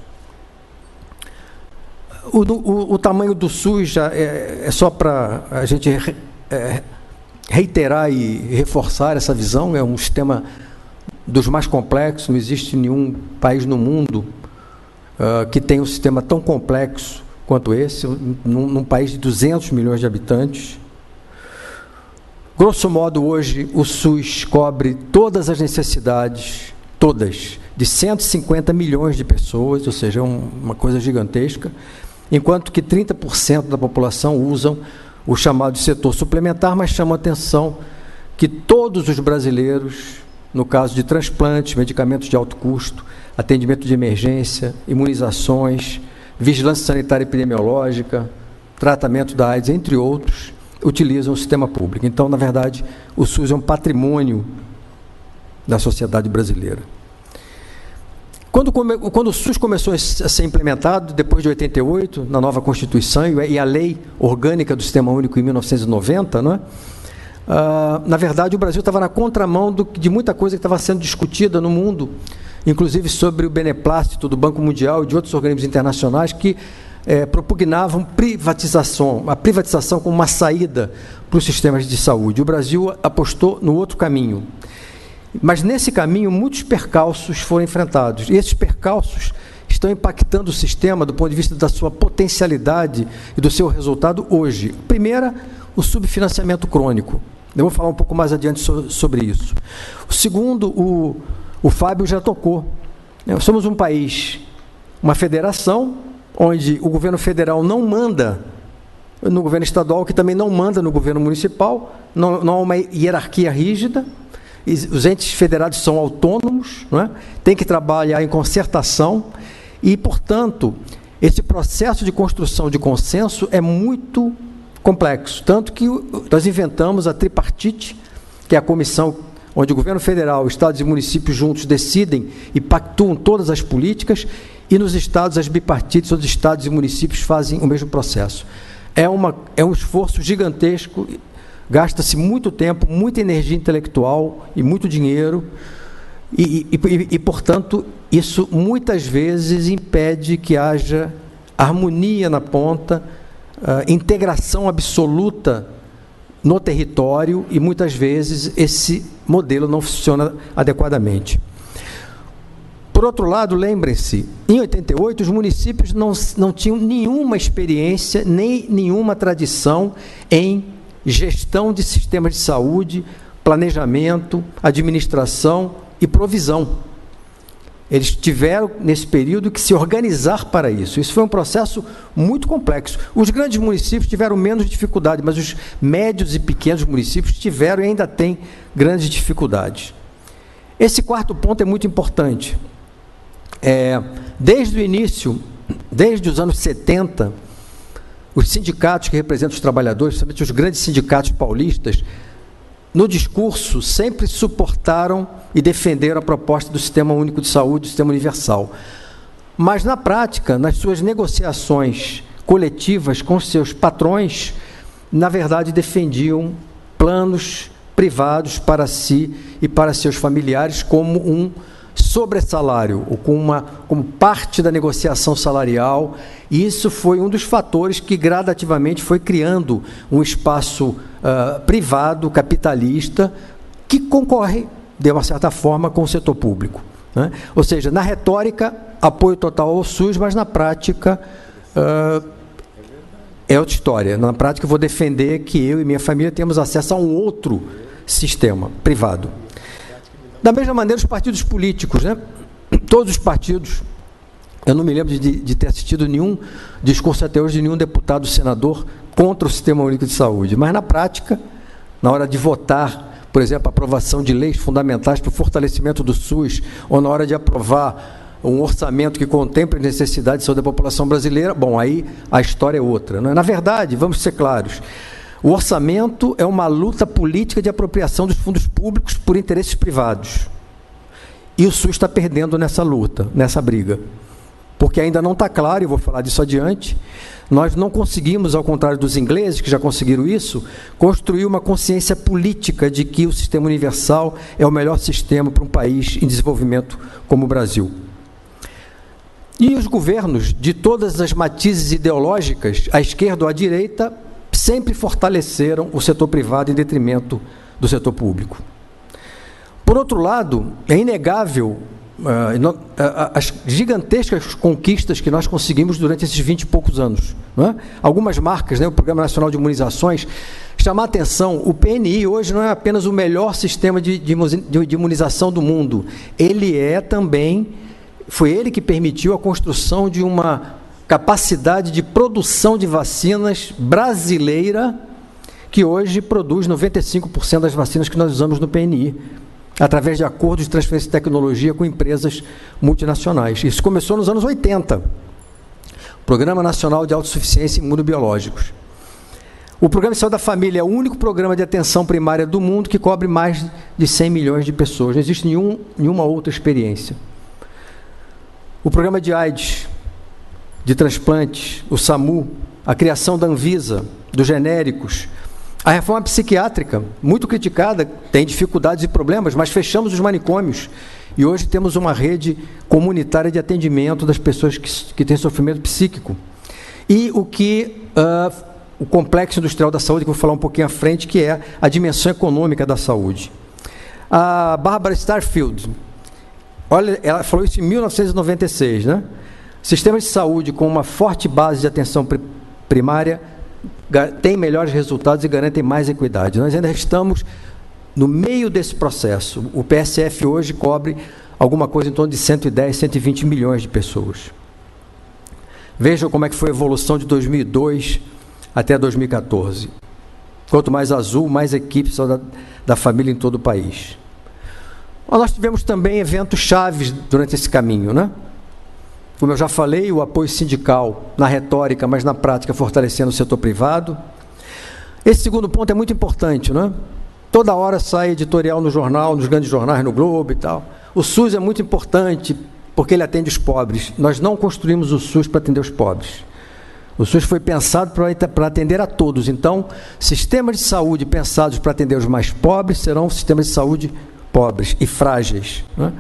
O tamanho do SUS já é só para a gente reiterar e reforçar essa visão. É um sistema dos mais complexos. Não existe nenhum país no mundo que tenha um sistema tão complexo quanto esse, num país de 200 milhões de habitantes. Grosso modo, hoje, o SUS cobre todas as necessidades, todas, de 150 milhões de pessoas, ou seja, uma coisa gigantesca, enquanto que 30% da população usam o chamado setor suplementar, mas chama a atenção que todos os brasileiros, no caso de transplantes, medicamentos de alto custo, atendimento de emergência, imunizações, vigilância sanitária e epidemiológica, tratamento da AIDS, entre outros, utilizam o sistema público. Então, na verdade, o SUS é um patrimônio da sociedade brasileira. Quando o SUS começou a ser implementado, depois de 88, na nova Constituição e a Lei Orgânica do Sistema Único em 1990, não é? Na verdade, o Brasil estava na contramão de muita coisa que estava sendo discutida no mundo, inclusive sobre o beneplácito do Banco Mundial e de outros organismos internacionais que propugnavam a privatização como uma saída para os sistemas de saúde. O Brasil apostou no outro caminho. Mas, nesse caminho, muitos percalços foram enfrentados. E esses percalços estão impactando o sistema do ponto de vista da sua potencialidade e do seu resultado hoje. Primeira, o subfinanciamento crônico. Eu vou falar um pouco mais adiante sobre isso. O segundo, o Fábio já tocou. Nós somos um país, uma federação, onde o governo federal não manda no governo estadual, que também não manda no governo municipal, não há uma hierarquia rígida. Os entes federados são autônomos, não é? Tem que trabalhar em concertação e, portanto, esse processo de construção de consenso é muito complexo, tanto que nós inventamos a tripartite, que é a comissão onde o governo federal, estados e municípios juntos decidem e pactuam todas as políticas, e nos estados as bipartites, onde os estados e municípios fazem o mesmo processo. É um esforço gigantesco. Gasta-se muito tempo, muita energia intelectual e muito dinheiro e, portanto, isso muitas vezes impede que haja harmonia na ponta, integração absoluta no território, e muitas vezes esse modelo não funciona adequadamente. Por outro lado, lembrem-se, em 88 os municípios não tinham nenhuma experiência, nem nenhuma tradição em gestão de sistemas de saúde, planejamento, administração e provisão. Eles tiveram, nesse período, que se organizar para isso. Isso foi um processo muito complexo. Os grandes municípios tiveram menos dificuldade, mas os médios e pequenos municípios tiveram e ainda têm grandes dificuldades. Esse quarto ponto é muito importante. Desde o início, desde os anos 70, os sindicatos que representam os trabalhadores, principalmente os grandes sindicatos paulistas, no discurso sempre suportaram e defenderam a proposta do Sistema Único de Saúde, do Sistema Universal. Mas, na prática, nas suas negociações coletivas com seus patrões, na verdade, defendiam planos privados para si e para seus familiares como um sobressalário, ou como parte da negociação salarial, e isso foi um dos fatores que gradativamente foi criando um espaço privado, capitalista, que concorre, de uma certa forma, com o setor público, né? Ou seja, na retórica, apoio total ao SUS, mas na prática é outra história. Na prática, eu vou defender que eu e minha família temos acesso a um outro sistema privado. Da mesma maneira, os partidos políticos, né? Todos os partidos eu não me lembro de ter assistido nenhum discurso até hoje de nenhum deputado, senador, contra o Sistema Único de Saúde. Mas, na prática, na hora de votar, por exemplo, a aprovação de leis fundamentais para o fortalecimento do SUS, ou na hora de aprovar um orçamento que contemple a necessidade de saúde da população brasileira, bom, aí a história é outra, né? Na verdade, vamos ser claros, o orçamento é uma luta política de apropriação dos fundos públicos por interesses privados. E o SUS está perdendo nessa luta, nessa briga. Porque ainda não está claro, e vou falar disso adiante, nós não conseguimos, ao contrário dos ingleses, que já conseguiram isso, construir uma consciência política de que o sistema universal é o melhor sistema para um país em desenvolvimento como o Brasil. E os governos, de todas as matizes ideológicas, à esquerda ou à direita, sempre fortaleceram o setor privado em detrimento do setor público. Por outro lado, é inegável as gigantescas conquistas que nós conseguimos durante esses 20 e poucos anos. Não é? Algumas marcas, né, o Programa Nacional de Imunizações, chamar a atenção, o PNI hoje não é apenas o melhor sistema de imunização do mundo, ele é também, foi ele que permitiu a construção de uma capacidade de produção de vacinas brasileira, que hoje produz 95% das vacinas que nós usamos no PNI, através de acordos de transferência de tecnologia com empresas multinacionais. Isso começou nos anos 80, Programa Nacional de Autossuficiência em Imunobiológicos. O Programa de Saúde da Família é o único programa de atenção primária do mundo que cobre mais de 100 milhões de pessoas. Não existe nenhuma outra experiência. O Programa de AIDS, de transplantes, o SAMU, a criação da Anvisa, dos genéricos, a reforma psiquiátrica, muito criticada, tem dificuldades e problemas, mas fechamos os manicômios e hoje temos uma rede comunitária de atendimento das pessoas que têm sofrimento psíquico. E o complexo industrial da saúde, que eu vou falar um pouquinho à frente, que é a dimensão econômica da saúde. A Barbara Starfield, olha, ela falou isso em 1996, né? Sistemas de saúde com uma forte base de atenção primária têm melhores resultados e garantem mais equidade. Nós ainda estamos no meio desse processo. O PSF hoje cobre alguma coisa em torno de 110, 120 milhões de pessoas. Vejam como é que foi a evolução de 2002 até 2014. Quanto mais azul, mais equipes da família em todo o país. Nós tivemos também eventos chaves durante esse caminho, né? Como eu já falei, o apoio sindical na retórica, mas na prática fortalecendo o setor privado. Esse segundo ponto é muito importante, né? Toda hora sai editorial no jornal, nos grandes jornais, no Globo e tal. O SUS é muito importante porque ele atende os pobres. Nós não construímos o SUS para atender os pobres. O SUS foi pensado para atender a todos. Então, sistemas de saúde pensados para atender os mais pobres serão sistemas de saúde pobres e frágeis, né?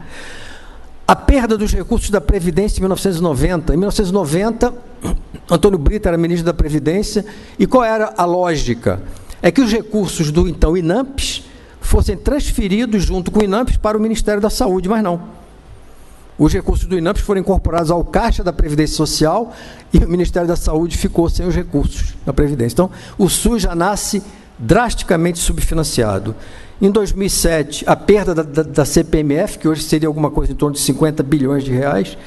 A perda dos recursos da Previdência em 1990. Em 1990, Antônio Brito era ministro da Previdência, e qual era a lógica? É que os recursos do então INAMPS fossem transferidos junto com o INAMPS para o Ministério da Saúde, mas não. Os recursos do INAMPS foram incorporados ao Caixa da Previdência Social e o Ministério da Saúde ficou sem os recursos da Previdência. Então, o SUS já nasce drasticamente subfinanciado. Em 2007, a perda da CPMF, que hoje seria alguma coisa em torno de 50 bilhões de reais,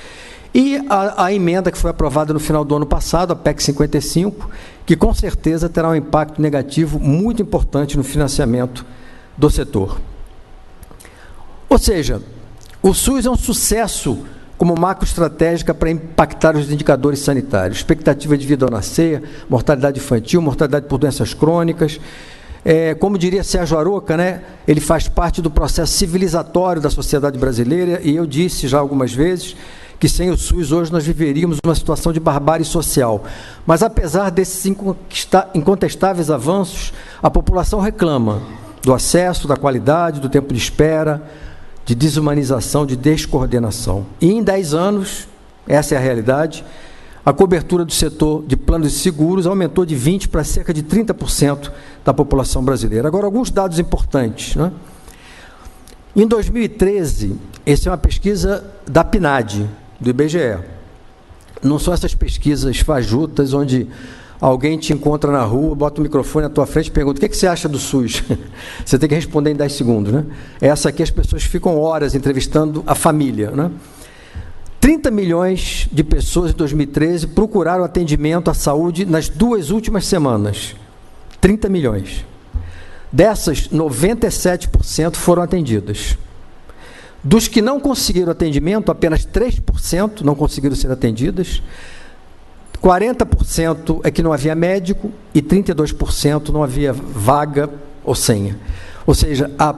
e a emenda que foi aprovada no final do ano passado, a PEC 55, que com certeza terá um impacto negativo muito importante no financiamento do setor. Ou seja, o SUS é um sucesso como macroestratégica para impactar os indicadores sanitários, expectativa de vida ao nascer, mortalidade infantil, mortalidade por doenças crônicas. Como diria Sérgio Aroca, né, ele faz parte do processo civilizatório da sociedade brasileira, e eu disse já algumas vezes que sem o SUS hoje nós viveríamos uma situação de barbárie social. Mas apesar desses incontestáveis avanços, a população reclama do acesso, da qualidade, do tempo de espera, de desumanização, de descoordenação. E em 10 anos, essa é a realidade, a cobertura do setor de planos de seguros aumentou de 20% para cerca de 30% da população brasileira. Agora, alguns dados importantes, né? Em 2013, essa é uma pesquisa da PNAD, do IBGE. Não são essas pesquisas fajutas, onde alguém te encontra na rua, bota o microfone na tua frente e pergunta: o que você acha do SUS? Você tem que responder em 10 segundos, né? Essa aqui, as pessoas ficam horas entrevistando a família, né? 30 milhões de pessoas em 2013 procuraram atendimento à saúde nas 2 últimas semanas. 30 milhões. Dessas, 97% foram atendidas. Dos que não conseguiram atendimento, apenas 3% não conseguiram ser atendidas, 40% é que não havia médico e 32% não havia vaga ou senha. Ou seja, a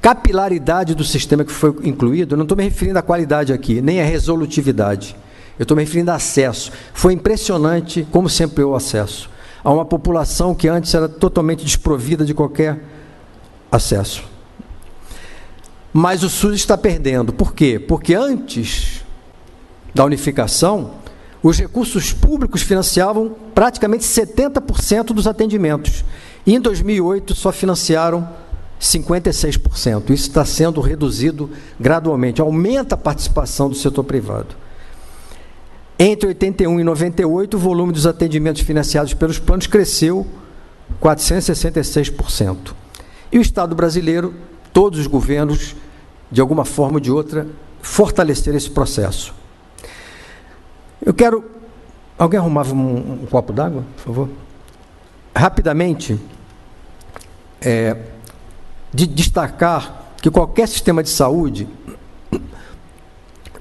capilaridade do sistema que foi incluído, eu não estou me referindo à qualidade aqui, nem à resolutividade, eu estou me referindo a acesso. Foi impressionante como se ampliou o acesso a uma população que antes era totalmente desprovida de qualquer acesso. Mas o SUS está perdendo. Por quê? Porque antes da unificação, os recursos públicos financiavam praticamente 70% dos atendimentos. E em 2008 só financiaram 56%. Isso está sendo reduzido gradualmente. Aumenta a participação do setor privado. Entre 81 e 98, o volume dos atendimentos financiados pelos planos cresceu 466%. E o Estado brasileiro, todos os governos, de alguma forma ou de outra, fortalecer esse processo. Eu quero... Alguém arrumava um copo d'água, por favor? Rapidamente, de destacar que qualquer sistema de saúde,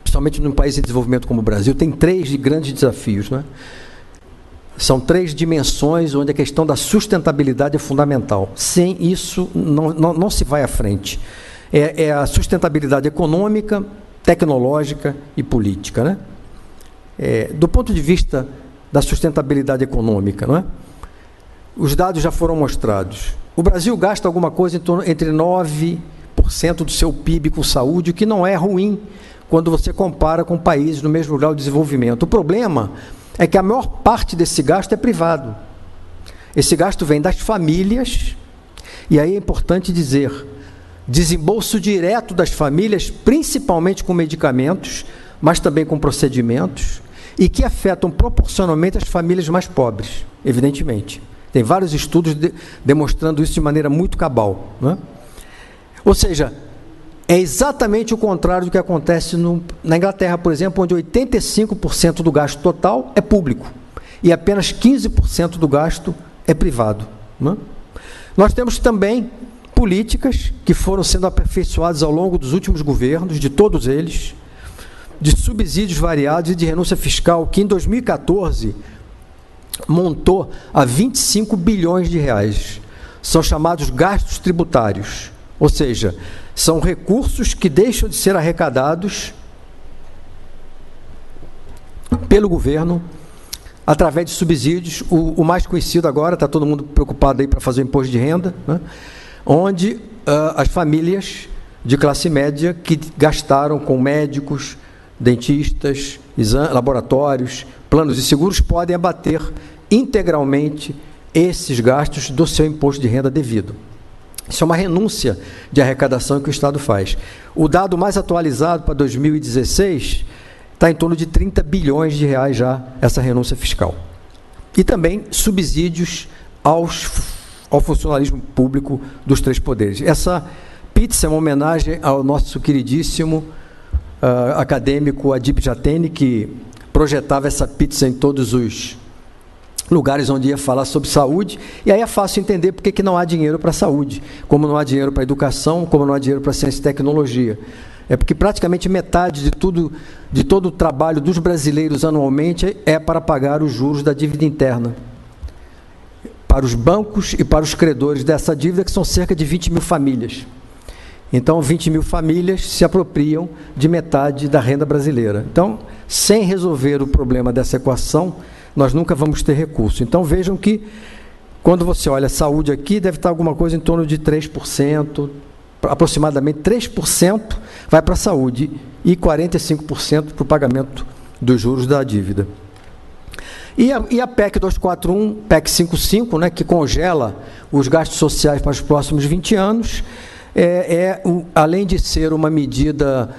principalmente num país em desenvolvimento como o Brasil, tem 3 grandes desafios, né? São 3 dimensões onde a questão da sustentabilidade é fundamental. Sem isso, não se vai à frente. É a sustentabilidade econômica, tecnológica e política, né? Do ponto de vista da sustentabilidade econômica, não é? Os dados já foram mostrados. O Brasil gasta alguma coisa entre 9% do seu PIB com saúde, o que não é ruim quando você compara com países no mesmo grau de desenvolvimento. O problema é que a maior parte desse gasto é privado. Esse gasto vem das famílias, e aí é importante dizer, desembolso direto das famílias, principalmente com medicamentos, mas também com procedimentos, e que afetam proporcionalmente as famílias mais pobres, evidentemente. Tem vários estudos demonstrando isso de maneira muito cabal, né? Ou seja, é exatamente o contrário do que acontece na Inglaterra, por exemplo, onde 85% do gasto total é público e apenas 15% do gasto é privado, né? Nós temos também políticas que foram sendo aperfeiçoadas ao longo dos últimos governos, de todos eles, de subsídios variados e de renúncia fiscal, que em 2014 montou a 25 bilhões de reais. São chamados gastos tributários, ou seja, são recursos que deixam de ser arrecadados pelo governo através de subsídios. O mais conhecido agora, está todo mundo preocupado aí para fazer o imposto de renda, né? Onde as famílias de classe média que gastaram com médicos, dentistas, laboratórios, planos de seguros podem abater integralmente esses gastos do seu imposto de renda devido. Isso é uma renúncia de arrecadação que o Estado faz. O dado mais atualizado para 2016 está em torno de 30 bilhões de reais já, essa renúncia fiscal. E também subsídios ao funcionalismo público dos 3 poderes. Essa pizza é uma homenagem ao nosso queridíssimo acadêmico Adib Jatene, que projetava essa pizza em todos os lugares onde ia falar sobre saúde, e aí é fácil entender por que não há dinheiro para a saúde, como não há dinheiro para a educação, como não há dinheiro para a ciência e tecnologia. É porque praticamente metade de todo o trabalho dos brasileiros anualmente é para pagar os juros da dívida interna, para os bancos e para os credores dessa dívida, que são cerca de 20 mil famílias. Então, 20 mil famílias se apropriam de metade da renda brasileira. Então, sem resolver o problema dessa equação, nós nunca vamos ter recurso. Então, vejam que, quando você olha a saúde aqui, deve estar alguma coisa em torno de 3%, aproximadamente 3% vai para a saúde e 45% para o pagamento dos juros da dívida. E a PEC 241, PEC 55, né, que congela os gastos sociais para os próximos 20 anos, além de ser uma medida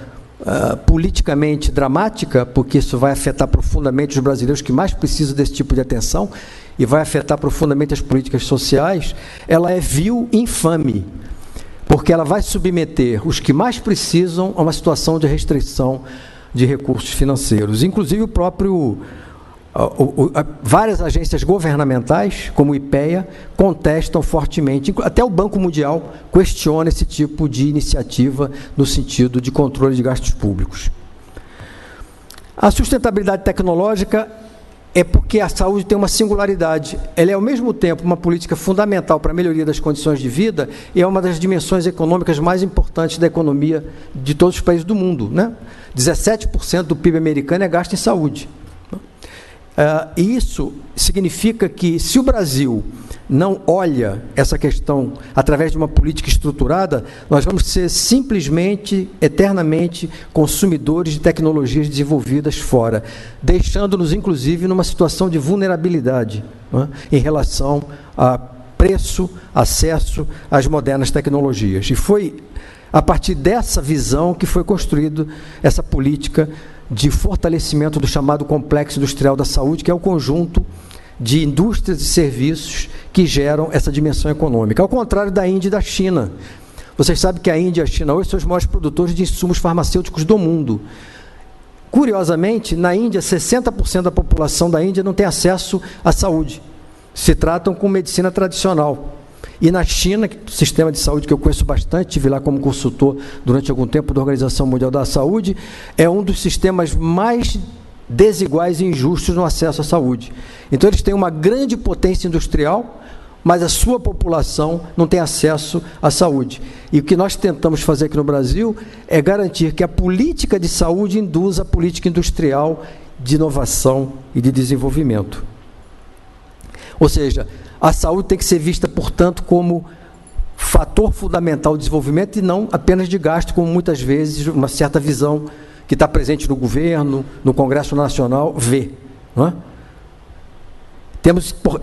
politicamente dramática, porque isso vai afetar profundamente os brasileiros que mais precisam desse tipo de atenção e vai afetar profundamente as políticas sociais, ela é vil e infame, porque ela vai submeter os que mais precisam a uma situação de restrição de recursos financeiros. Inclusive, várias agências governamentais, como o IPEA, contestam fortemente, até o Banco Mundial questiona esse tipo de iniciativa no sentido de controle de gastos públicos. A sustentabilidade tecnológica é porque a saúde tem uma singularidade. Ela é, ao mesmo tempo, uma política fundamental para a melhoria das condições de vida e é uma das dimensões econômicas mais importantes da economia de todos os países do mundo, né? 17% do PIB americano é gasto em saúde. E isso significa que, se o Brasil não olha essa questão através de uma política estruturada, nós vamos ser simplesmente, eternamente, consumidores de tecnologias desenvolvidas fora, deixando-nos, inclusive, numa situação de vulnerabilidade, né, em relação a preço, acesso às modernas tecnologias. E foi a partir dessa visão que foi construída essa política de fortalecimento do chamado complexo industrial da saúde, que é o conjunto de indústrias e serviços que geram essa dimensão econômica, ao contrário da Índia e da China. Vocês sabem que a Índia e a China hoje são os maiores produtores de insumos farmacêuticos do mundo. Curiosamente, na Índia, 60% da população da Índia não tem acesso à saúde. Se tratam com medicina tradicional. E na China, sistema de saúde que eu conheço bastante, estive lá como consultor durante algum tempo da Organização Mundial da Saúde, é um dos sistemas mais desiguais e injustos no acesso à saúde. Então, eles têm uma grande potência industrial, mas a sua população não tem acesso à saúde. E o que nós tentamos fazer aqui no Brasil é garantir que a política de saúde induza a política industrial de inovação e de desenvolvimento. Ou seja, a saúde tem que ser vista, portanto, como fator fundamental de desenvolvimento e não apenas de gasto, como muitas vezes uma certa visão que está presente no governo, no Congresso Nacional, vê. Não é?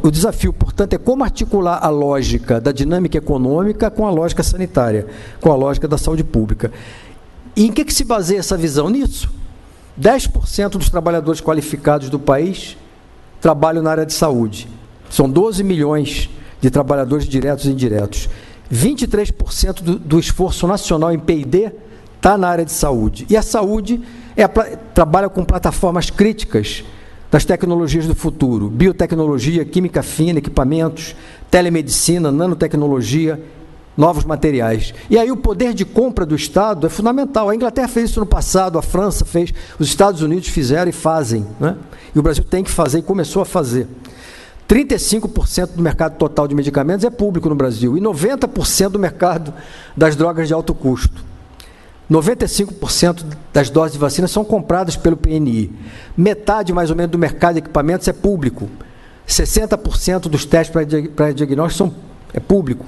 O desafio, portanto, é como articular a lógica da dinâmica econômica com a lógica sanitária, com a lógica da saúde pública. E em que se baseia essa visão? Nisso. 10% dos trabalhadores qualificados do país trabalham na área de saúde. São 12 milhões de trabalhadores diretos e indiretos. 23% do esforço nacional em P&D está na área de saúde. E a saúde trabalha com plataformas críticas das tecnologias do futuro. Biotecnologia, química fina, equipamentos, telemedicina, nanotecnologia, novos materiais. E aí o poder de compra do Estado é fundamental. A Inglaterra fez isso no passado, a França fez, os Estados Unidos fizeram e fazem, né? E o Brasil tem que fazer e começou a fazer. 35% do mercado total de medicamentos é público no Brasil e 90% do mercado das drogas de alto custo. 95% das doses de vacina são compradas pelo PNI. Metade, mais ou menos, do mercado de equipamentos é público. 60% dos testes para diagnóstico é público.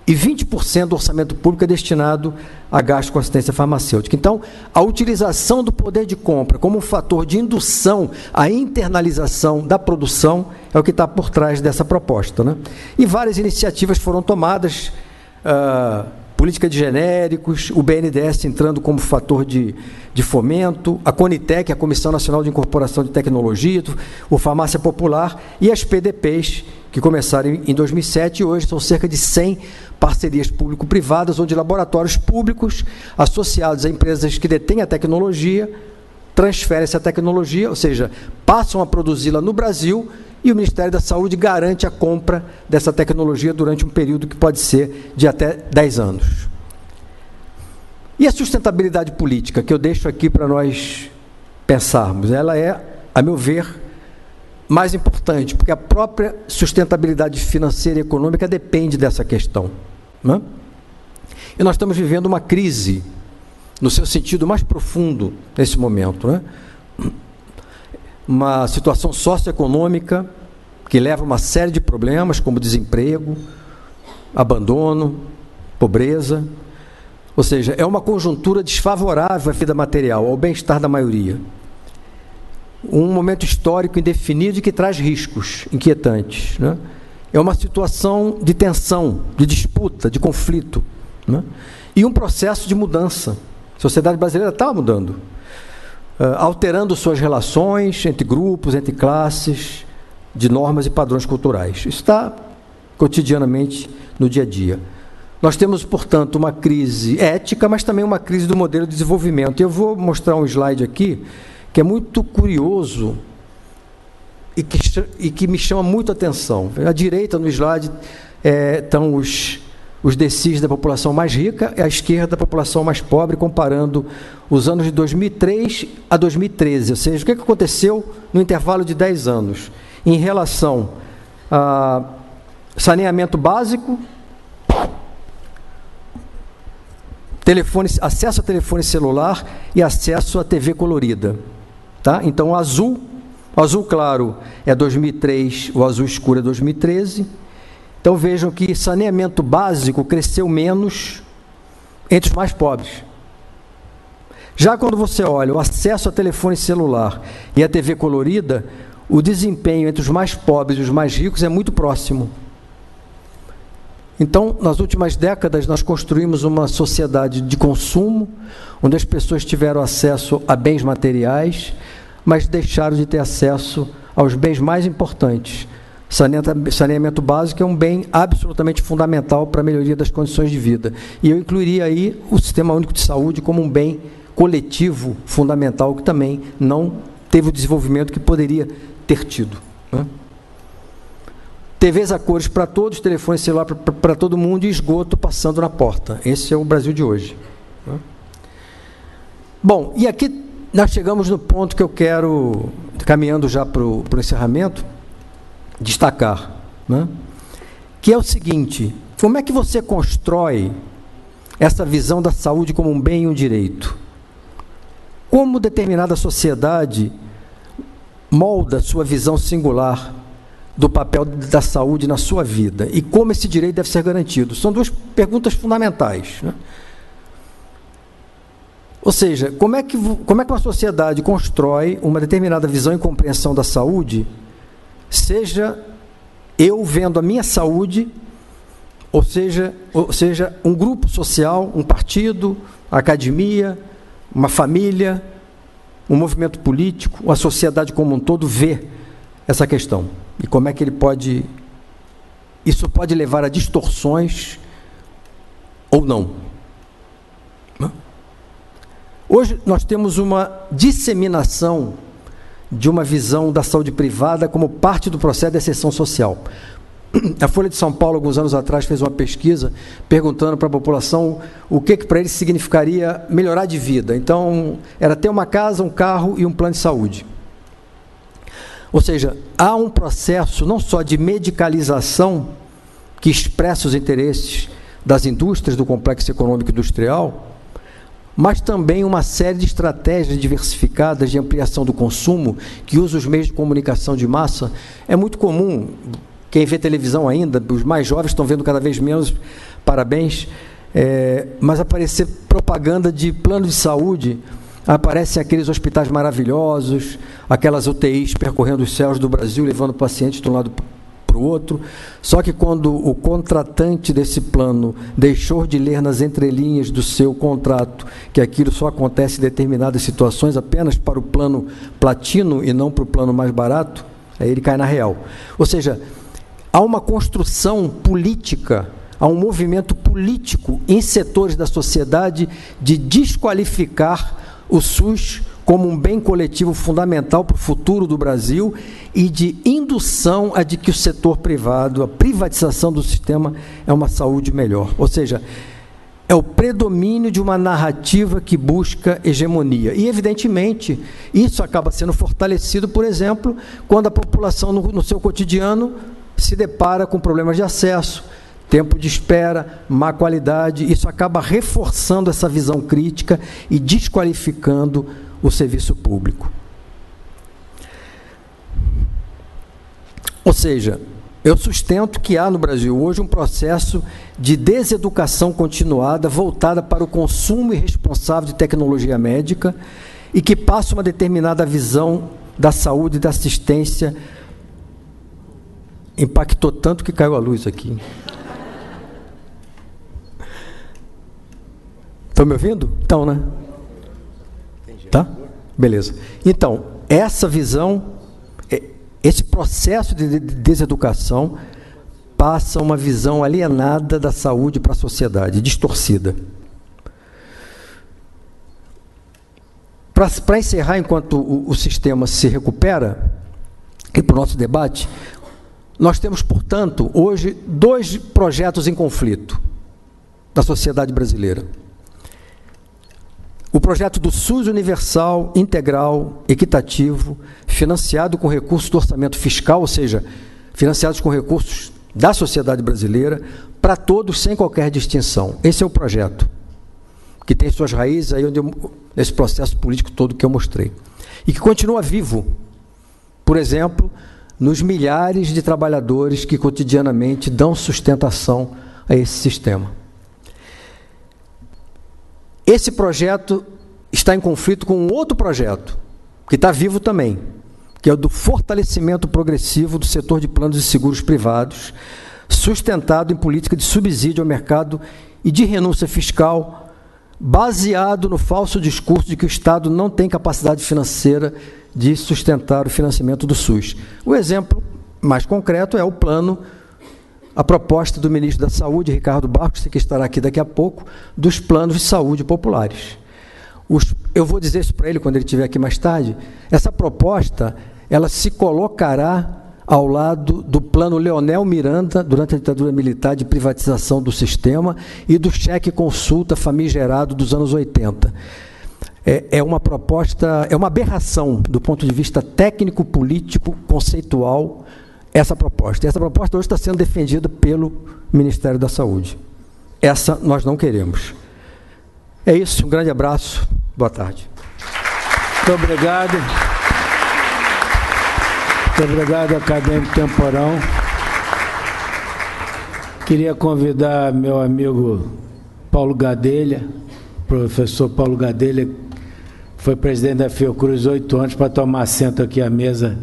E 20% do orçamento público é destinado a gasto com assistência farmacêutica. Então, a utilização do poder de compra como um fator de indução à internalização da produção é o que está por trás dessa proposta, né? E várias iniciativas foram tomadas, política de genéricos, o BNDES entrando como fator de fomento, a Conitec, a Comissão Nacional de Incorporação de Tecnologia, o Farmácia Popular e as PDPs, que começaram em 2007 e hoje são cerca de 100 parcerias público-privadas, onde laboratórios públicos associados a empresas que detêm a tecnologia transferem essa tecnologia, ou seja, passam a produzi-la no Brasil e o Ministério da Saúde garante a compra dessa tecnologia durante um período que pode ser de até 10 anos. E a sustentabilidade política, que eu deixo aqui para nós pensarmos, ela é, a meu ver, mais importante, porque a própria sustentabilidade financeira e econômica depende dessa questão, né? E nós estamos vivendo uma crise, no seu sentido mais profundo, nesse momento, né? Uma situação socioeconômica que leva a uma série de problemas, como desemprego, abandono, pobreza. Ou seja, é uma conjuntura desfavorável à vida material, ao bem-estar da maioria. Um momento histórico indefinido e que traz riscos inquietantes, né? É uma situação de tensão, de disputa, de conflito, né? E um processo de mudança. A sociedade brasileira está mudando, alterando suas relações entre grupos, entre classes, de normas e padrões culturais. Isso está cotidianamente no dia a dia. Nós temos, portanto, uma crise ética, mas também uma crise do modelo de desenvolvimento. Eu vou mostrar um slide aqui, que é muito curioso e que me chama muito a atenção. À direita, no slide, estão os DECIs da população mais rica, e à esquerda, a população mais pobre, comparando os anos de 2003 a 2013. Ou seja, o que aconteceu no intervalo de 10 anos em relação a saneamento básico, acesso a telefone celular e acesso a TV colorida. Tá? Então, o azul claro é 2003, o azul escuro é 2013. Então, vejam que saneamento básico cresceu menos entre os mais pobres. Já quando você olha o acesso a telefone celular e a TV colorida, o desempenho entre os mais pobres e os mais ricos é muito próximo. Então, nas últimas décadas, nós construímos uma sociedade de consumo, onde as pessoas tiveram acesso a bens materiais, mas deixaram de ter acesso aos bens mais importantes. Saneamento básico é um bem absolutamente fundamental para a melhoria das condições de vida. E eu incluiria aí o Sistema Único de Saúde como um bem coletivo fundamental, que também não teve o desenvolvimento que poderia ter tido, né? TVs a cores para todos, telefone celular para todo mundo e esgoto passando na porta. Esse é o Brasil de hoje, né? Bom, e aqui nós chegamos no ponto que eu quero, caminhando já para o encerramento, destacar, né? Que é o seguinte: como é que você constrói essa visão da saúde como um bem e um direito? Como determinada sociedade molda sua visão singular do papel da saúde na sua vida e como esse direito deve ser garantido? São duas perguntas fundamentais, né? Ou seja, como é que uma sociedade constrói uma determinada visão e compreensão da saúde, seja eu vendo a minha saúde, ou seja, um grupo social, um partido, a academia, uma família, um movimento político, a sociedade como um todo vê essa questão. E como é que isso pode levar a distorções ou não. Hoje nós temos uma disseminação de uma visão da saúde privada como parte do processo de ascensão social. A Folha de São Paulo, alguns anos atrás, fez uma pesquisa perguntando para a população o que para eles significaria melhorar de vida. Então, era ter uma casa, um carro e um plano de saúde. Ou seja, há um processo não só de medicalização que expressa os interesses das indústrias do complexo econômico industrial, mas também uma série de estratégias diversificadas de ampliação do consumo que usa os meios de comunicação de massa. É muito comum, quem vê televisão ainda, os mais jovens estão vendo cada vez menos, parabéns, mas aparecer propaganda de plano de saúde, aparecem aqueles hospitais maravilhosos, aquelas UTIs percorrendo os céus do Brasil, levando pacientes de um lado para o outro. Só que quando o contratante desse plano deixou de ler nas entrelinhas do seu contrato que aquilo só acontece em determinadas situações, apenas para o plano platino e não para o plano mais barato, aí ele cai na real. Ou seja, há uma construção política, há um movimento político em setores da sociedade de desqualificar o SUS como um bem coletivo fundamental para o futuro do Brasil e de indução a de que o setor privado, a privatização do sistema, é uma saúde melhor. Ou seja, é o predomínio de uma narrativa que busca hegemonia. E, evidentemente, isso acaba sendo fortalecido, por exemplo, quando a população, no seu cotidiano, se depara com problemas de acesso, tempo de espera, má qualidade. Isso acaba reforçando essa visão crítica e desqualificando o serviço público. Ou seja, eu sustento que há no Brasil hoje um processo de deseducação continuada voltada para o consumo irresponsável de tecnologia médica e que passa uma determinada visão da saúde e da assistência. Impactou tanto que caiu a luz aqui. Estão me ouvindo? Então, né? Tá? Beleza. Então, essa visão, esse processo de deseducação passa uma visão alienada da saúde para a sociedade, distorcida. Para encerrar, enquanto o sistema se recupera, e para o nosso debate, nós temos, portanto, hoje, 2 projetos em conflito da sociedade brasileira. O projeto do SUS universal, integral, equitativo, financiado com recursos do orçamento fiscal, ou seja, financiados com recursos da sociedade brasileira, para todos, sem qualquer distinção. Esse é o projeto, que tem suas raízes aí nesse processo político todo que eu mostrei. E que continua vivo, por exemplo, nos milhares de trabalhadores que cotidianamente dão sustentação a esse sistema. Esse projeto está em conflito com um outro projeto, que está vivo também, que é o do fortalecimento progressivo do setor de planos de seguros privados, sustentado em política de subsídio ao mercado e de renúncia fiscal, baseado no falso discurso de que o Estado não tem capacidade financeira de sustentar o financiamento do SUS. O exemplo mais concreto é o plano, a proposta do ministro da Saúde, Ricardo Barros, que estará aqui daqui a pouco, dos planos de saúde populares. Eu vou dizer isso para ele quando ele estiver aqui mais tarde. Essa proposta, ela se colocará ao lado do plano Leonel Miranda, durante a ditadura militar, de privatização do sistema, e do cheque consulta famigerado dos anos 80. É uma proposta, é uma aberração do ponto de vista técnico, político, conceitual, essa proposta. E essa proposta hoje está sendo defendida pelo Ministério da Saúde. Essa nós não queremos. É isso, um grande abraço, boa tarde. Muito obrigado. Muito obrigado, acadêmico Temporão. Queria convidar meu amigo Paulo Gadelha, professor Paulo Gadelha, foi presidente da Fiocruz 8 anos, para tomar assento aqui à mesa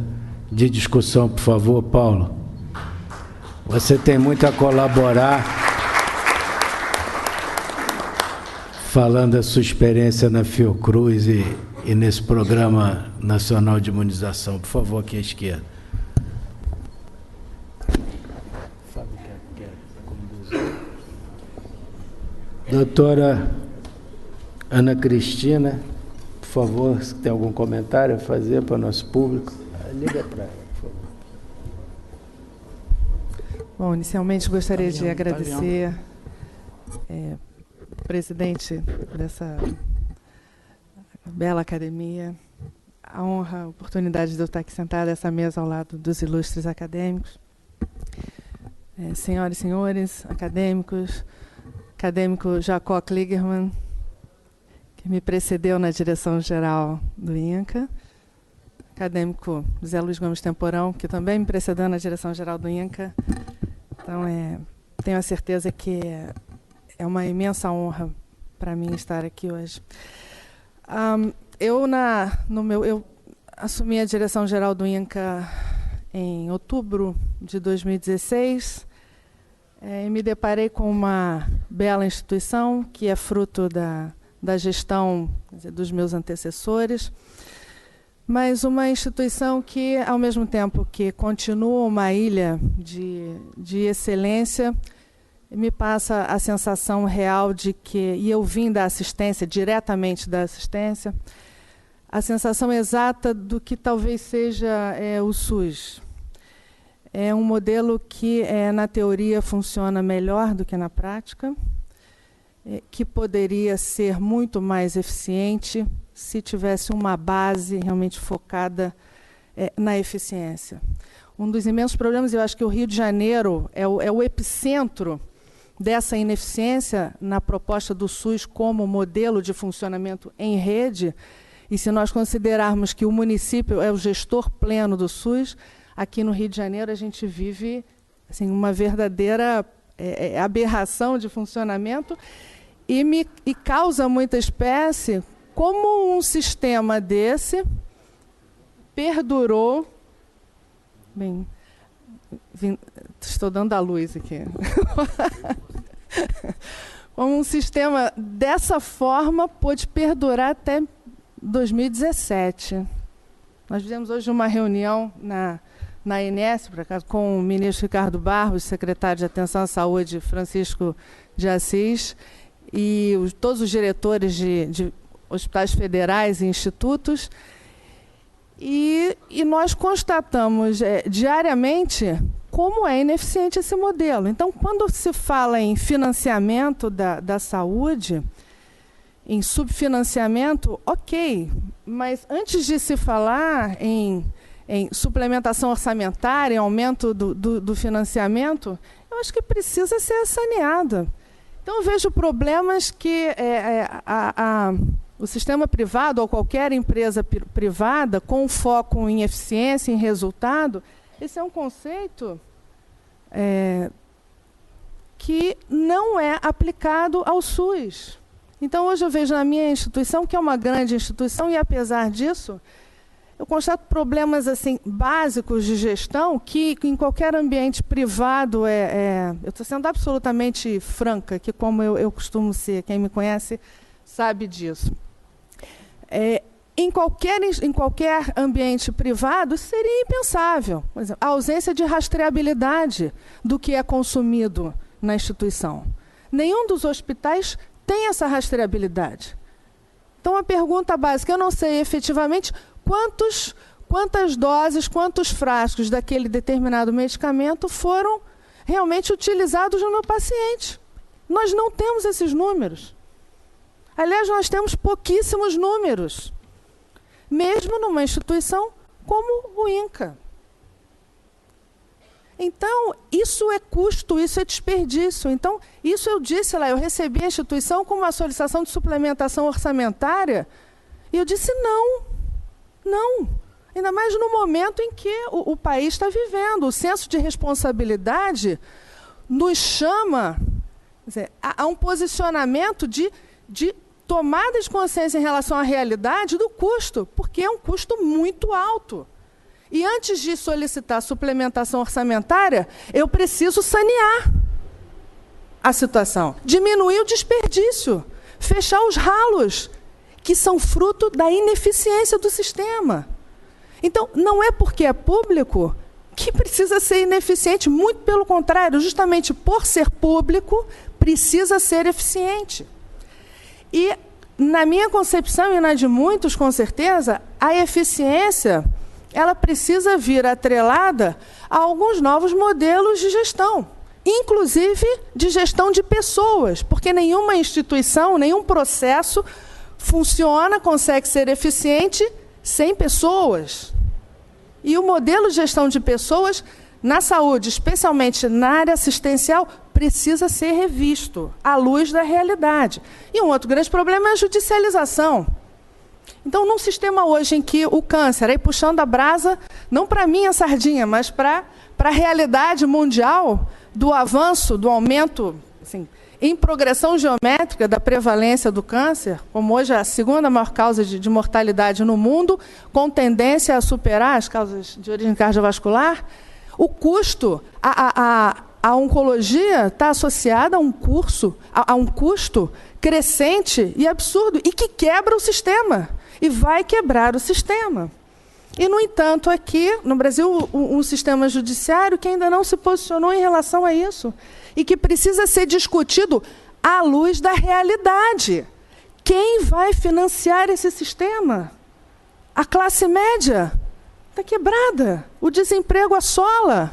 de discussão, por favor, Paulo. Você tem muito a colaborar, falando da sua experiência na Fiocruz e nesse Programa Nacional de Imunização. Por favor, aqui à esquerda. Doutora Ana Cristina, por favor, se tem algum comentário a fazer para o nosso público, liga para ela, por favor. Bom, inicialmente gostaria de agradecer presidente dessa bela academia, a honra, a oportunidade de eu estar aqui sentada nessa mesa ao lado dos ilustres acadêmicos. Senhoras e senhores, acadêmicos, acadêmico Jacó Kligerman, que me precedeu na direção-geral do INCA, acadêmico José Luiz Gomes Temporão, que também me precedeu na direção-geral do INCA. Então, tenho a certeza que é uma imensa honra para mim estar aqui hoje. Eu assumi a direção-geral do INCA em outubro de 2016 e me deparei com uma bela instituição que é fruto da gestão, quer dizer, dos meus antecessores, mas uma instituição que, ao mesmo tempo que continua uma ilha de excelência, me passa a sensação real de que, e eu vim da assistência, diretamente da assistência, a sensação exata do que talvez seja o SUS. É um modelo que, na teoria, funciona melhor do que na prática, que poderia ser muito mais eficiente se tivesse uma base realmente focada na eficiência. Um dos imensos problemas, eu acho que o Rio de Janeiro é o epicentro dessa ineficiência na proposta do SUS como modelo de funcionamento em rede, e se nós considerarmos que o município é o gestor pleno do SUS, aqui no Rio de Janeiro a gente vive assim, uma verdadeira aberração de funcionamento e causa muita espécie como um sistema desse perdurou. Bem, estou dando a luz aqui. Como um sistema dessa forma pôde perdurar até 2017. Nós fizemos hoje uma reunião na ANS, por acaso, com o ministro Ricardo Barros, secretário de Atenção à Saúde, Francisco de Assis, e todos os diretores de hospitais federais e institutos. E nós constatamos diariamente como é ineficiente esse modelo. Então, quando se fala em financiamento da saúde, em subfinanciamento, ok, mas antes de se falar em suplementação orçamentária, em aumento do financiamento, eu acho que precisa ser saneada. Então, eu vejo problemas que o sistema privado ou qualquer empresa privada com foco em eficiência, em resultado, esse é um conceito que não é aplicado ao SUS. Então, hoje eu vejo na minha instituição, que é uma grande instituição, e apesar disso, eu constato problemas assim, básicos de gestão que em qualquer ambiente privado eu estou sendo absolutamente franca, que como eu costumo ser, quem me conhece sabe disso. Em qualquer ambiente privado, isso seria impensável. Por exemplo, a ausência de rastreabilidade do que é consumido na instituição. Nenhum dos hospitais tem essa rastreabilidade. Então, a pergunta básica, eu não sei efetivamente quantas doses, quantos frascos daquele determinado medicamento foram realmente utilizados no meu paciente. Nós não temos esses números. Aliás, nós temos pouquíssimos números, mesmo numa instituição como o INCA. Então, isso é custo, isso é desperdício. Então, isso eu disse lá, eu recebi a instituição com uma solicitação de suplementação orçamentária, e eu disse não. Ainda mais no momento em que o país está vivendo. O senso de responsabilidade nos chama a um posicionamento de tomada de consciência em relação à realidade do custo, porque é um custo muito alto. E antes de solicitar suplementação orçamentária, eu preciso sanear a situação, diminuir o desperdício, fechar os ralos, que são fruto da ineficiência do sistema. Então, não é porque é público que precisa ser ineficiente, muito pelo contrário, justamente por ser público, precisa ser eficiente. E, na minha concepção, e na de muitos, com certeza, a eficiência ela precisa vir atrelada a alguns novos modelos de gestão, inclusive de gestão de pessoas, porque nenhuma instituição, nenhum processo funciona, consegue ser eficiente sem pessoas. E o modelo de gestão de pessoas na saúde, especialmente na área assistencial, precisa ser revisto à luz da realidade. E um outro grande problema é a judicialização. Então, num sistema hoje em que o câncer, aí puxando a brasa, não para minha sardinha, mas para a realidade mundial do avanço, do aumento, assim, em progressão geométrica da prevalência do câncer, como hoje é a segunda maior causa de mortalidade no mundo, com tendência a superar as causas de origem cardiovascular, o custo, a oncologia está associada a um custo crescente e absurdo, e que quebra o sistema, e vai quebrar o sistema. E, no entanto, aqui, no Brasil, um sistema judiciário que ainda não se posicionou em relação a isso, e que precisa ser discutido à luz da realidade. Quem vai financiar esse sistema? A classe média está quebrada, o desemprego assola,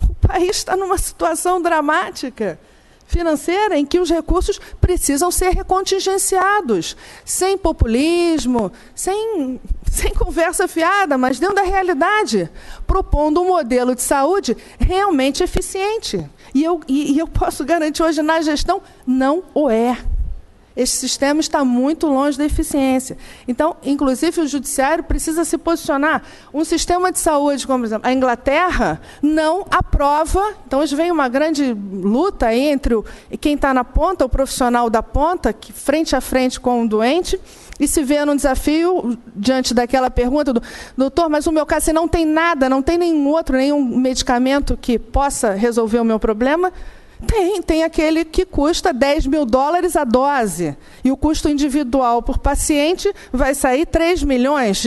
o país está numa situação dramática financeira em que os recursos precisam ser recontingenciados, sem populismo, sem conversa fiada, mas dentro da realidade, propondo um modelo de saúde realmente eficiente. E eu posso garantir hoje, na gestão, não o é. Esse sistema está muito longe da eficiência. Então, inclusive, o judiciário precisa se posicionar. Um sistema de saúde, como, por exemplo, a Inglaterra, não aprova. Então, hoje vem uma grande luta entre quem está na ponta, o profissional da ponta, que frente a frente com o doente, e se vê num desafio, diante daquela pergunta do doutor, mas o meu caso, se não tem nada, não tem nenhum medicamento que possa resolver o meu problema. Tem aquele que custa $10 mil a dose, e o custo individual por paciente vai sair R$3 milhões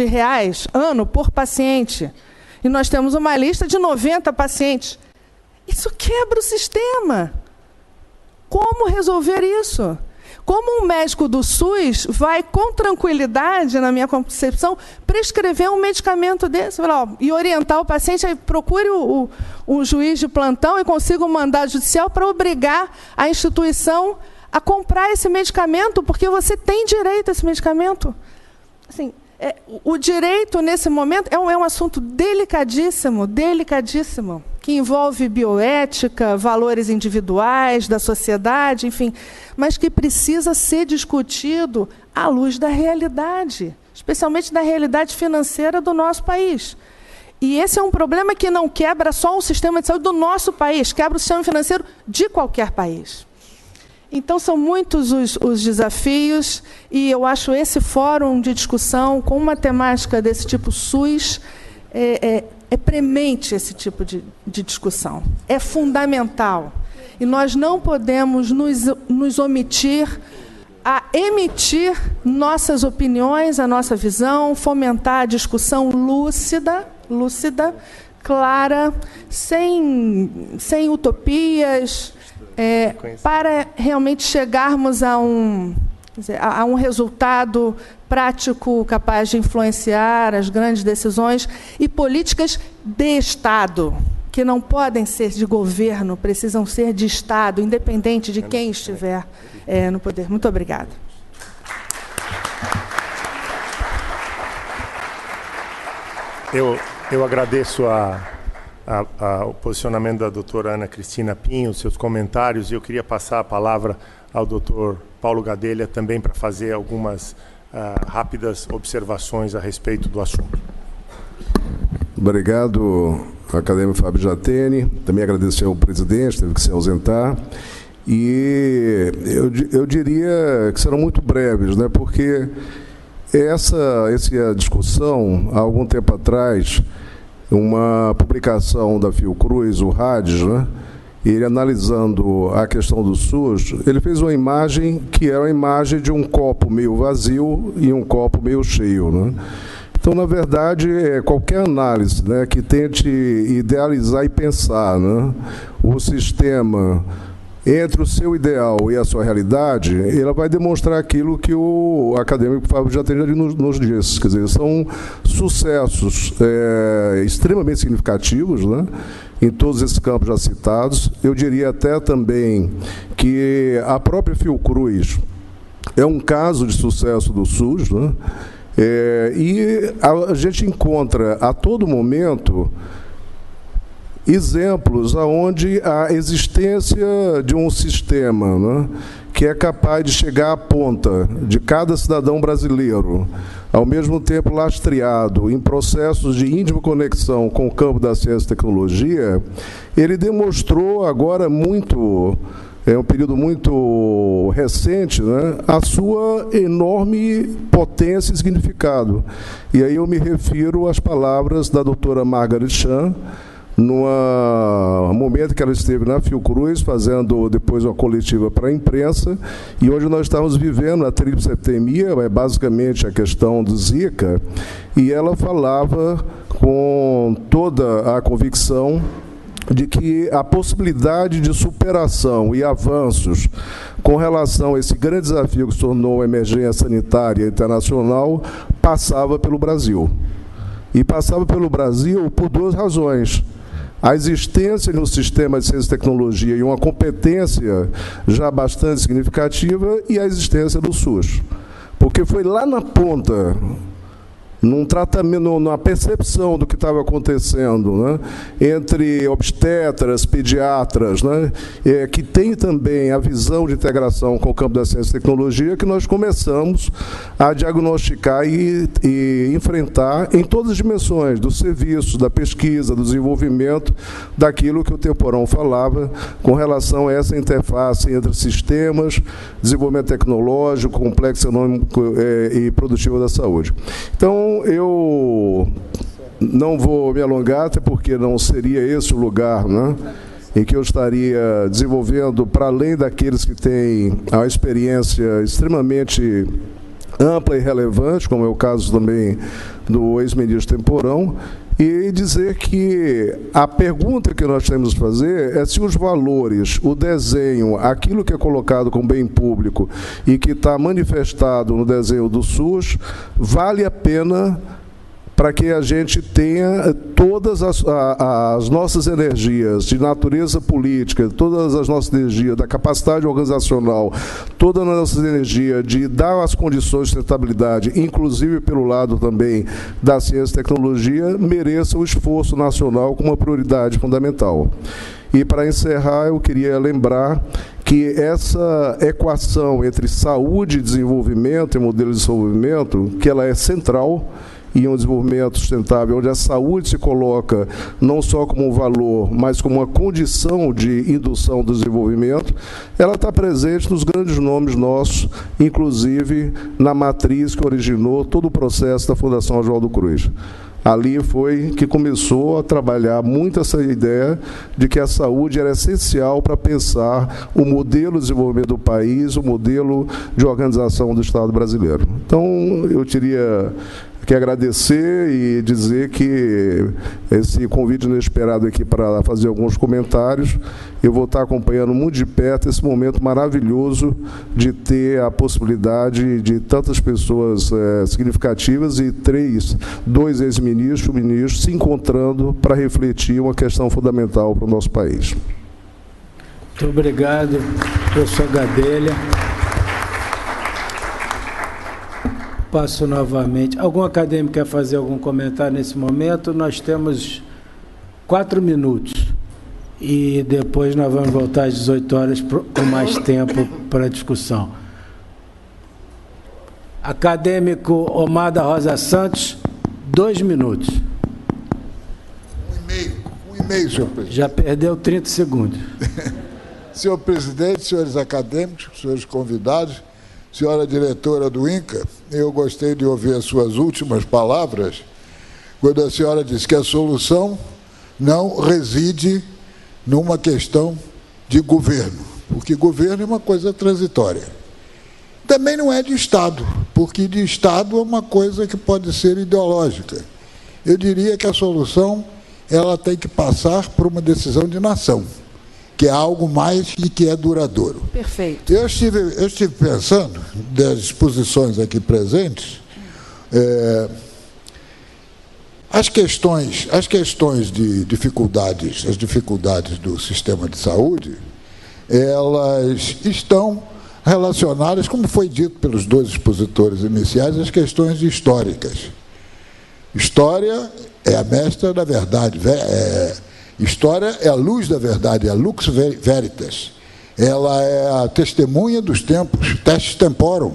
ano por paciente. e nós temos uma lista de 90 pacientes. Isso quebra o sistema. Como resolver isso? Como um médico do SUS vai, com tranquilidade, na minha concepção, prescrever um medicamento desse e orientar o paciente a procure o juiz de plantão e consiga um mandado judicial para obrigar a instituição a comprar esse medicamento, porque você tem direito a esse medicamento? Assim, o direito, nesse momento, é um assunto delicadíssimo, que envolve bioética, valores individuais da sociedade, enfim, mas que precisa ser discutido à luz da realidade, especialmente da realidade financeira do nosso país. E esse é um problema que não quebra só o sistema de saúde do nosso país, quebra o sistema financeiro de qualquer país. Então, são muitos os desafios, e eu acho esse fórum de discussão com uma temática desse tipo SUS é premente esse tipo de discussão. É fundamental. E nós não podemos nos omitir a emitir nossas opiniões, a nossa visão, fomentar a discussão lúcida, clara, sem utopias, para realmente chegarmos a um resultado prático capaz de influenciar as grandes decisões e políticas de Estado, que não podem ser de governo, precisam ser de Estado, independente de quem estiver no poder. Muito obrigada. Eu agradeço o posicionamento da doutora Ana Cristina Pinho, seus comentários, e eu queria passar a palavra ao doutor Paulo Gadelha também para fazer algumas rápidas observações a respeito do assunto. Obrigado, acadêmico Fábio Jatene. Também agradecer ao presidente, teve que se ausentar. E eu diria que serão muito breves, né? Porque essa discussão, há algum tempo atrás, uma publicação da Fiocruz, o Hades, né? Ele analisando a questão do SUS, ele fez uma imagem que era a imagem de um copo meio vazio e um copo meio cheio, né? Então, na verdade, qualquer análise, né, que tente idealizar e pensar, né, o sistema entre o seu ideal e a sua realidade, ela vai demonstrar aquilo que o acadêmico Fábio Jatene nos disse. Quer dizer, são sucessos extremamente significativos, né, em todos esses campos já citados. Eu diria até também que a própria Fiocruz é um caso de sucesso do SUS, né, e a gente encontra a todo momento exemplos onde a existência de um sistema, né, que é capaz de chegar à ponta de cada cidadão brasileiro, ao mesmo tempo lastreado em processos de íntima conexão com o campo da ciência e tecnologia, ele demonstrou agora muito, um período muito recente, né, a sua enorme potência e significado. E aí eu me refiro às palavras da doutora Margaret Chan, no momento que ela esteve na Fiocruz, fazendo depois uma coletiva para a imprensa, e hoje nós estamos vivendo a tripseptemia, basicamente a questão do Zika, e ela falava com toda a convicção de que a possibilidade de superação e avanços com relação a esse grande desafio que se tornou a emergência sanitária internacional passava pelo Brasil. E passava pelo Brasil por duas razões. A existência no sistema de ciência e tecnologia e uma competência já bastante significativa, e a existência do SUS. Porque foi lá na ponta, num tratamento, na percepção do que estava acontecendo, né, entre obstetras, pediatras, né, que tem também a visão de integração com o campo da ciência e tecnologia, que nós começamos a diagnosticar e enfrentar em todas as dimensões, do serviço, da pesquisa, do desenvolvimento, daquilo que o Temporão falava com relação a essa interface entre sistemas, desenvolvimento tecnológico, complexo econômico e produtivo da saúde. Então, eu não vou me alongar, até porque não seria esse o lugar, né, em que eu estaria desenvolvendo, para além daqueles que têm a experiência extremamente ampla e relevante, como é o caso também do ex-ministro Temporão. e dizer que a pergunta que nós temos que fazer é se os valores, o desenho, aquilo que é colocado como bem público e que está manifestado no desenho do SUS, vale a pena para que a gente tenha todas as nossas energias de natureza política, todas as nossas energias da capacidade organizacional, toda a nossa energia de dar as condições de sustentabilidade, inclusive pelo lado também da ciência e tecnologia, mereça o esforço nacional como uma prioridade fundamental. E, para encerrar, eu queria lembrar que essa equação entre saúde e desenvolvimento, e modelo de desenvolvimento, que ela é central em um desenvolvimento sustentável, onde a saúde se coloca não só como um valor, mas como uma condição de indução do desenvolvimento, ela está presente nos grandes nomes nossos, inclusive na matriz que originou todo o processo da Fundação Oswaldo Cruz. Ali foi que começou a trabalhar muito essa ideia de que a saúde era essencial para pensar o modelo de desenvolvimento do país, o modelo de organização do Estado brasileiro. Então, eu teria que agradecer e dizer que esse convite inesperado aqui para fazer alguns comentários, eu vou estar acompanhando muito de perto esse momento maravilhoso de ter a possibilidade de tantas pessoas significativas e dois ex-ministros, ministros, se encontrando para refletir uma questão fundamental para o nosso país. Muito obrigado, professor Gadelha. Passo novamente. Algum acadêmico quer fazer algum comentário nesse momento? Nós temos 4 minutos. E depois nós vamos voltar às 18 horas com mais tempo para discussão. Acadêmico Omar da Rosa Santos, 2 minutos. 1,5, senhor presidente. Já perdeu 30 segundos. Senhor presidente, senhores acadêmicos, senhores convidados, senhora diretora do INCA, eu gostei de ouvir as suas últimas palavras, quando a senhora disse que a solução não reside numa questão de governo, porque governo é uma coisa transitória. Também não é de Estado, porque de Estado é uma coisa que pode ser ideológica. Eu diria que a solução ela tem que passar por uma decisão de nação, que é algo mais e que é duradouro. Perfeito. Eu estive pensando, das exposições aqui presentes, as questões de dificuldades, as dificuldades do sistema de saúde, elas estão relacionadas, como foi dito pelos dois expositores iniciais, às questões históricas. História é a mestra da verdade, história é a luz da verdade, é a lux veritas. Ela é a testemunha dos tempos, testes temporum.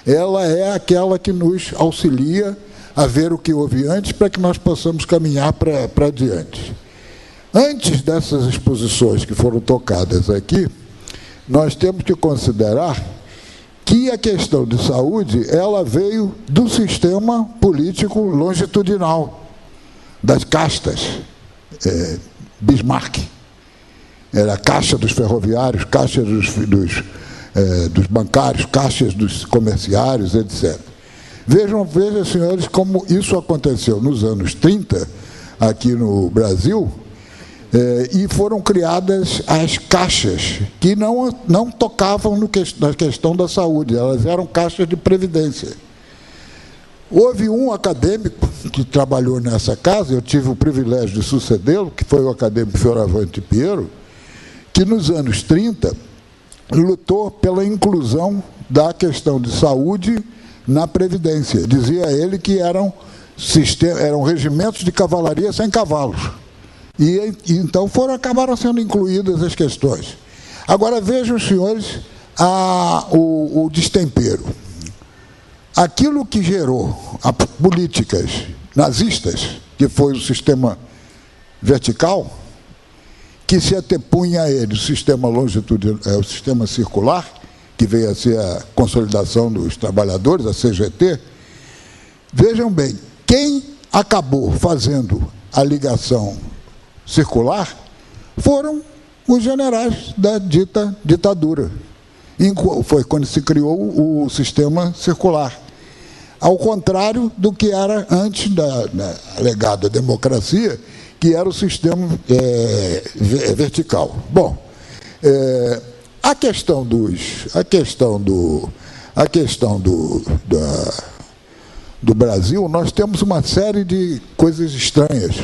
Ela é aquela que nos auxilia a ver o que houve antes para que nós possamos caminhar para adiante. Antes dessas exposições que foram tocadas aqui, nós temos que considerar que a questão de saúde ela veio do sistema político longitudinal, das castas. Bismarck, era a caixa dos ferroviários, caixa dos bancários, caixas dos comerciários, etc. Vejam, senhores, como isso aconteceu nos anos 30, aqui no Brasil, e foram criadas as caixas, que não tocavam na questão da saúde, elas eram caixas de previdência. Houve um acadêmico que trabalhou nessa casa, eu tive o privilégio de sucedê-lo, que foi o acadêmico Fioravante Piero, que nos anos 30 lutou pela inclusão da questão de saúde na Previdência. Dizia ele que eram regimentos de cavalaria sem cavalos. E então acabaram sendo incluídas as questões. Agora vejam, senhores, o destempero. Aquilo que gerou as políticas nazistas, que foi o sistema vertical, que se atepunha a ele o sistema longitudinal, o sistema circular, que veio a ser a consolidação dos trabalhadores, a CGT. Vejam bem, quem acabou fazendo a ligação circular foram os generais da dita ditadura. Foi quando se criou o sistema circular. ao contrário do que era antes da alegada democracia, que era o sistema vertical. Bom, a questão do Brasil, nós temos uma série de coisas estranhas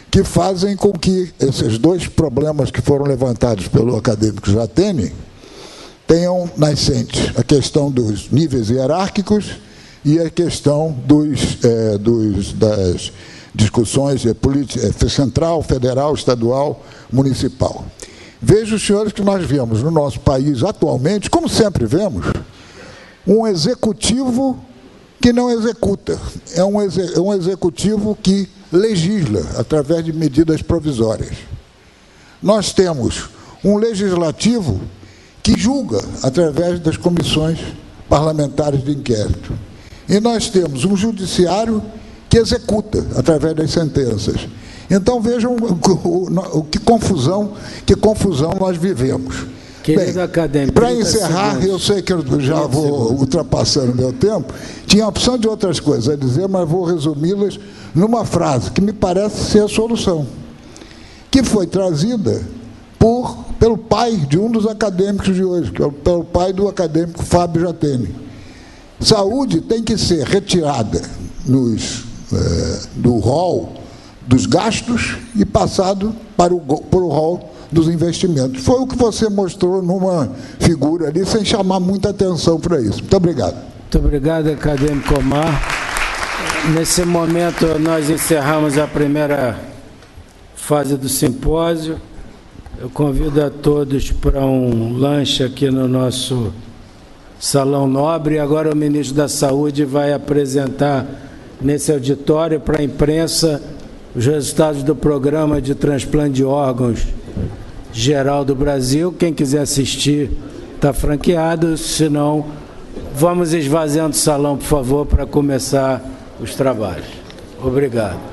que fazem com que esses dois problemas que foram levantados pelo acadêmico Jatene tenham nascentes: a questão dos níveis hierárquicos e a questão das discussões de política central, federal, estadual, municipal. Vejo, senhores, que nós vemos no nosso país atualmente, como sempre vemos, um executivo que não executa. É um executivo que legisla através de medidas provisórias. Nós temos um legislativo que julga através das comissões parlamentares de inquérito. E nós temos um judiciário que executa através das sentenças. Então, vejam que confusão nós vivemos. Querido acadêmico, para encerrar, eu sei que eu já vou ultrapassando o meu tempo, tinha a opção de outras coisas a dizer, mas vou resumi-las numa frase que me parece ser a solução, que foi trazida pelo pai de um dos acadêmicos de hoje, que é pelo pai do acadêmico Fábio Jatene. Saúde tem que ser retirada do rol dos gastos e passado para o rol dos investimentos. Foi o que você mostrou numa figura ali, sem chamar muita atenção para isso. Muito obrigado. Muito obrigado, acadêmico Omar. Nesse momento, nós encerramos a primeira fase do simpósio. Eu convido a todos para um lanche aqui no nosso Salão Nobre. Agora o ministro da Saúde vai apresentar nesse auditório para a imprensa os resultados do programa de transplante de órgãos geral do Brasil. Quem quiser assistir está franqueado, senão vamos esvaziando o salão, por favor, para começar os trabalhos. Obrigado.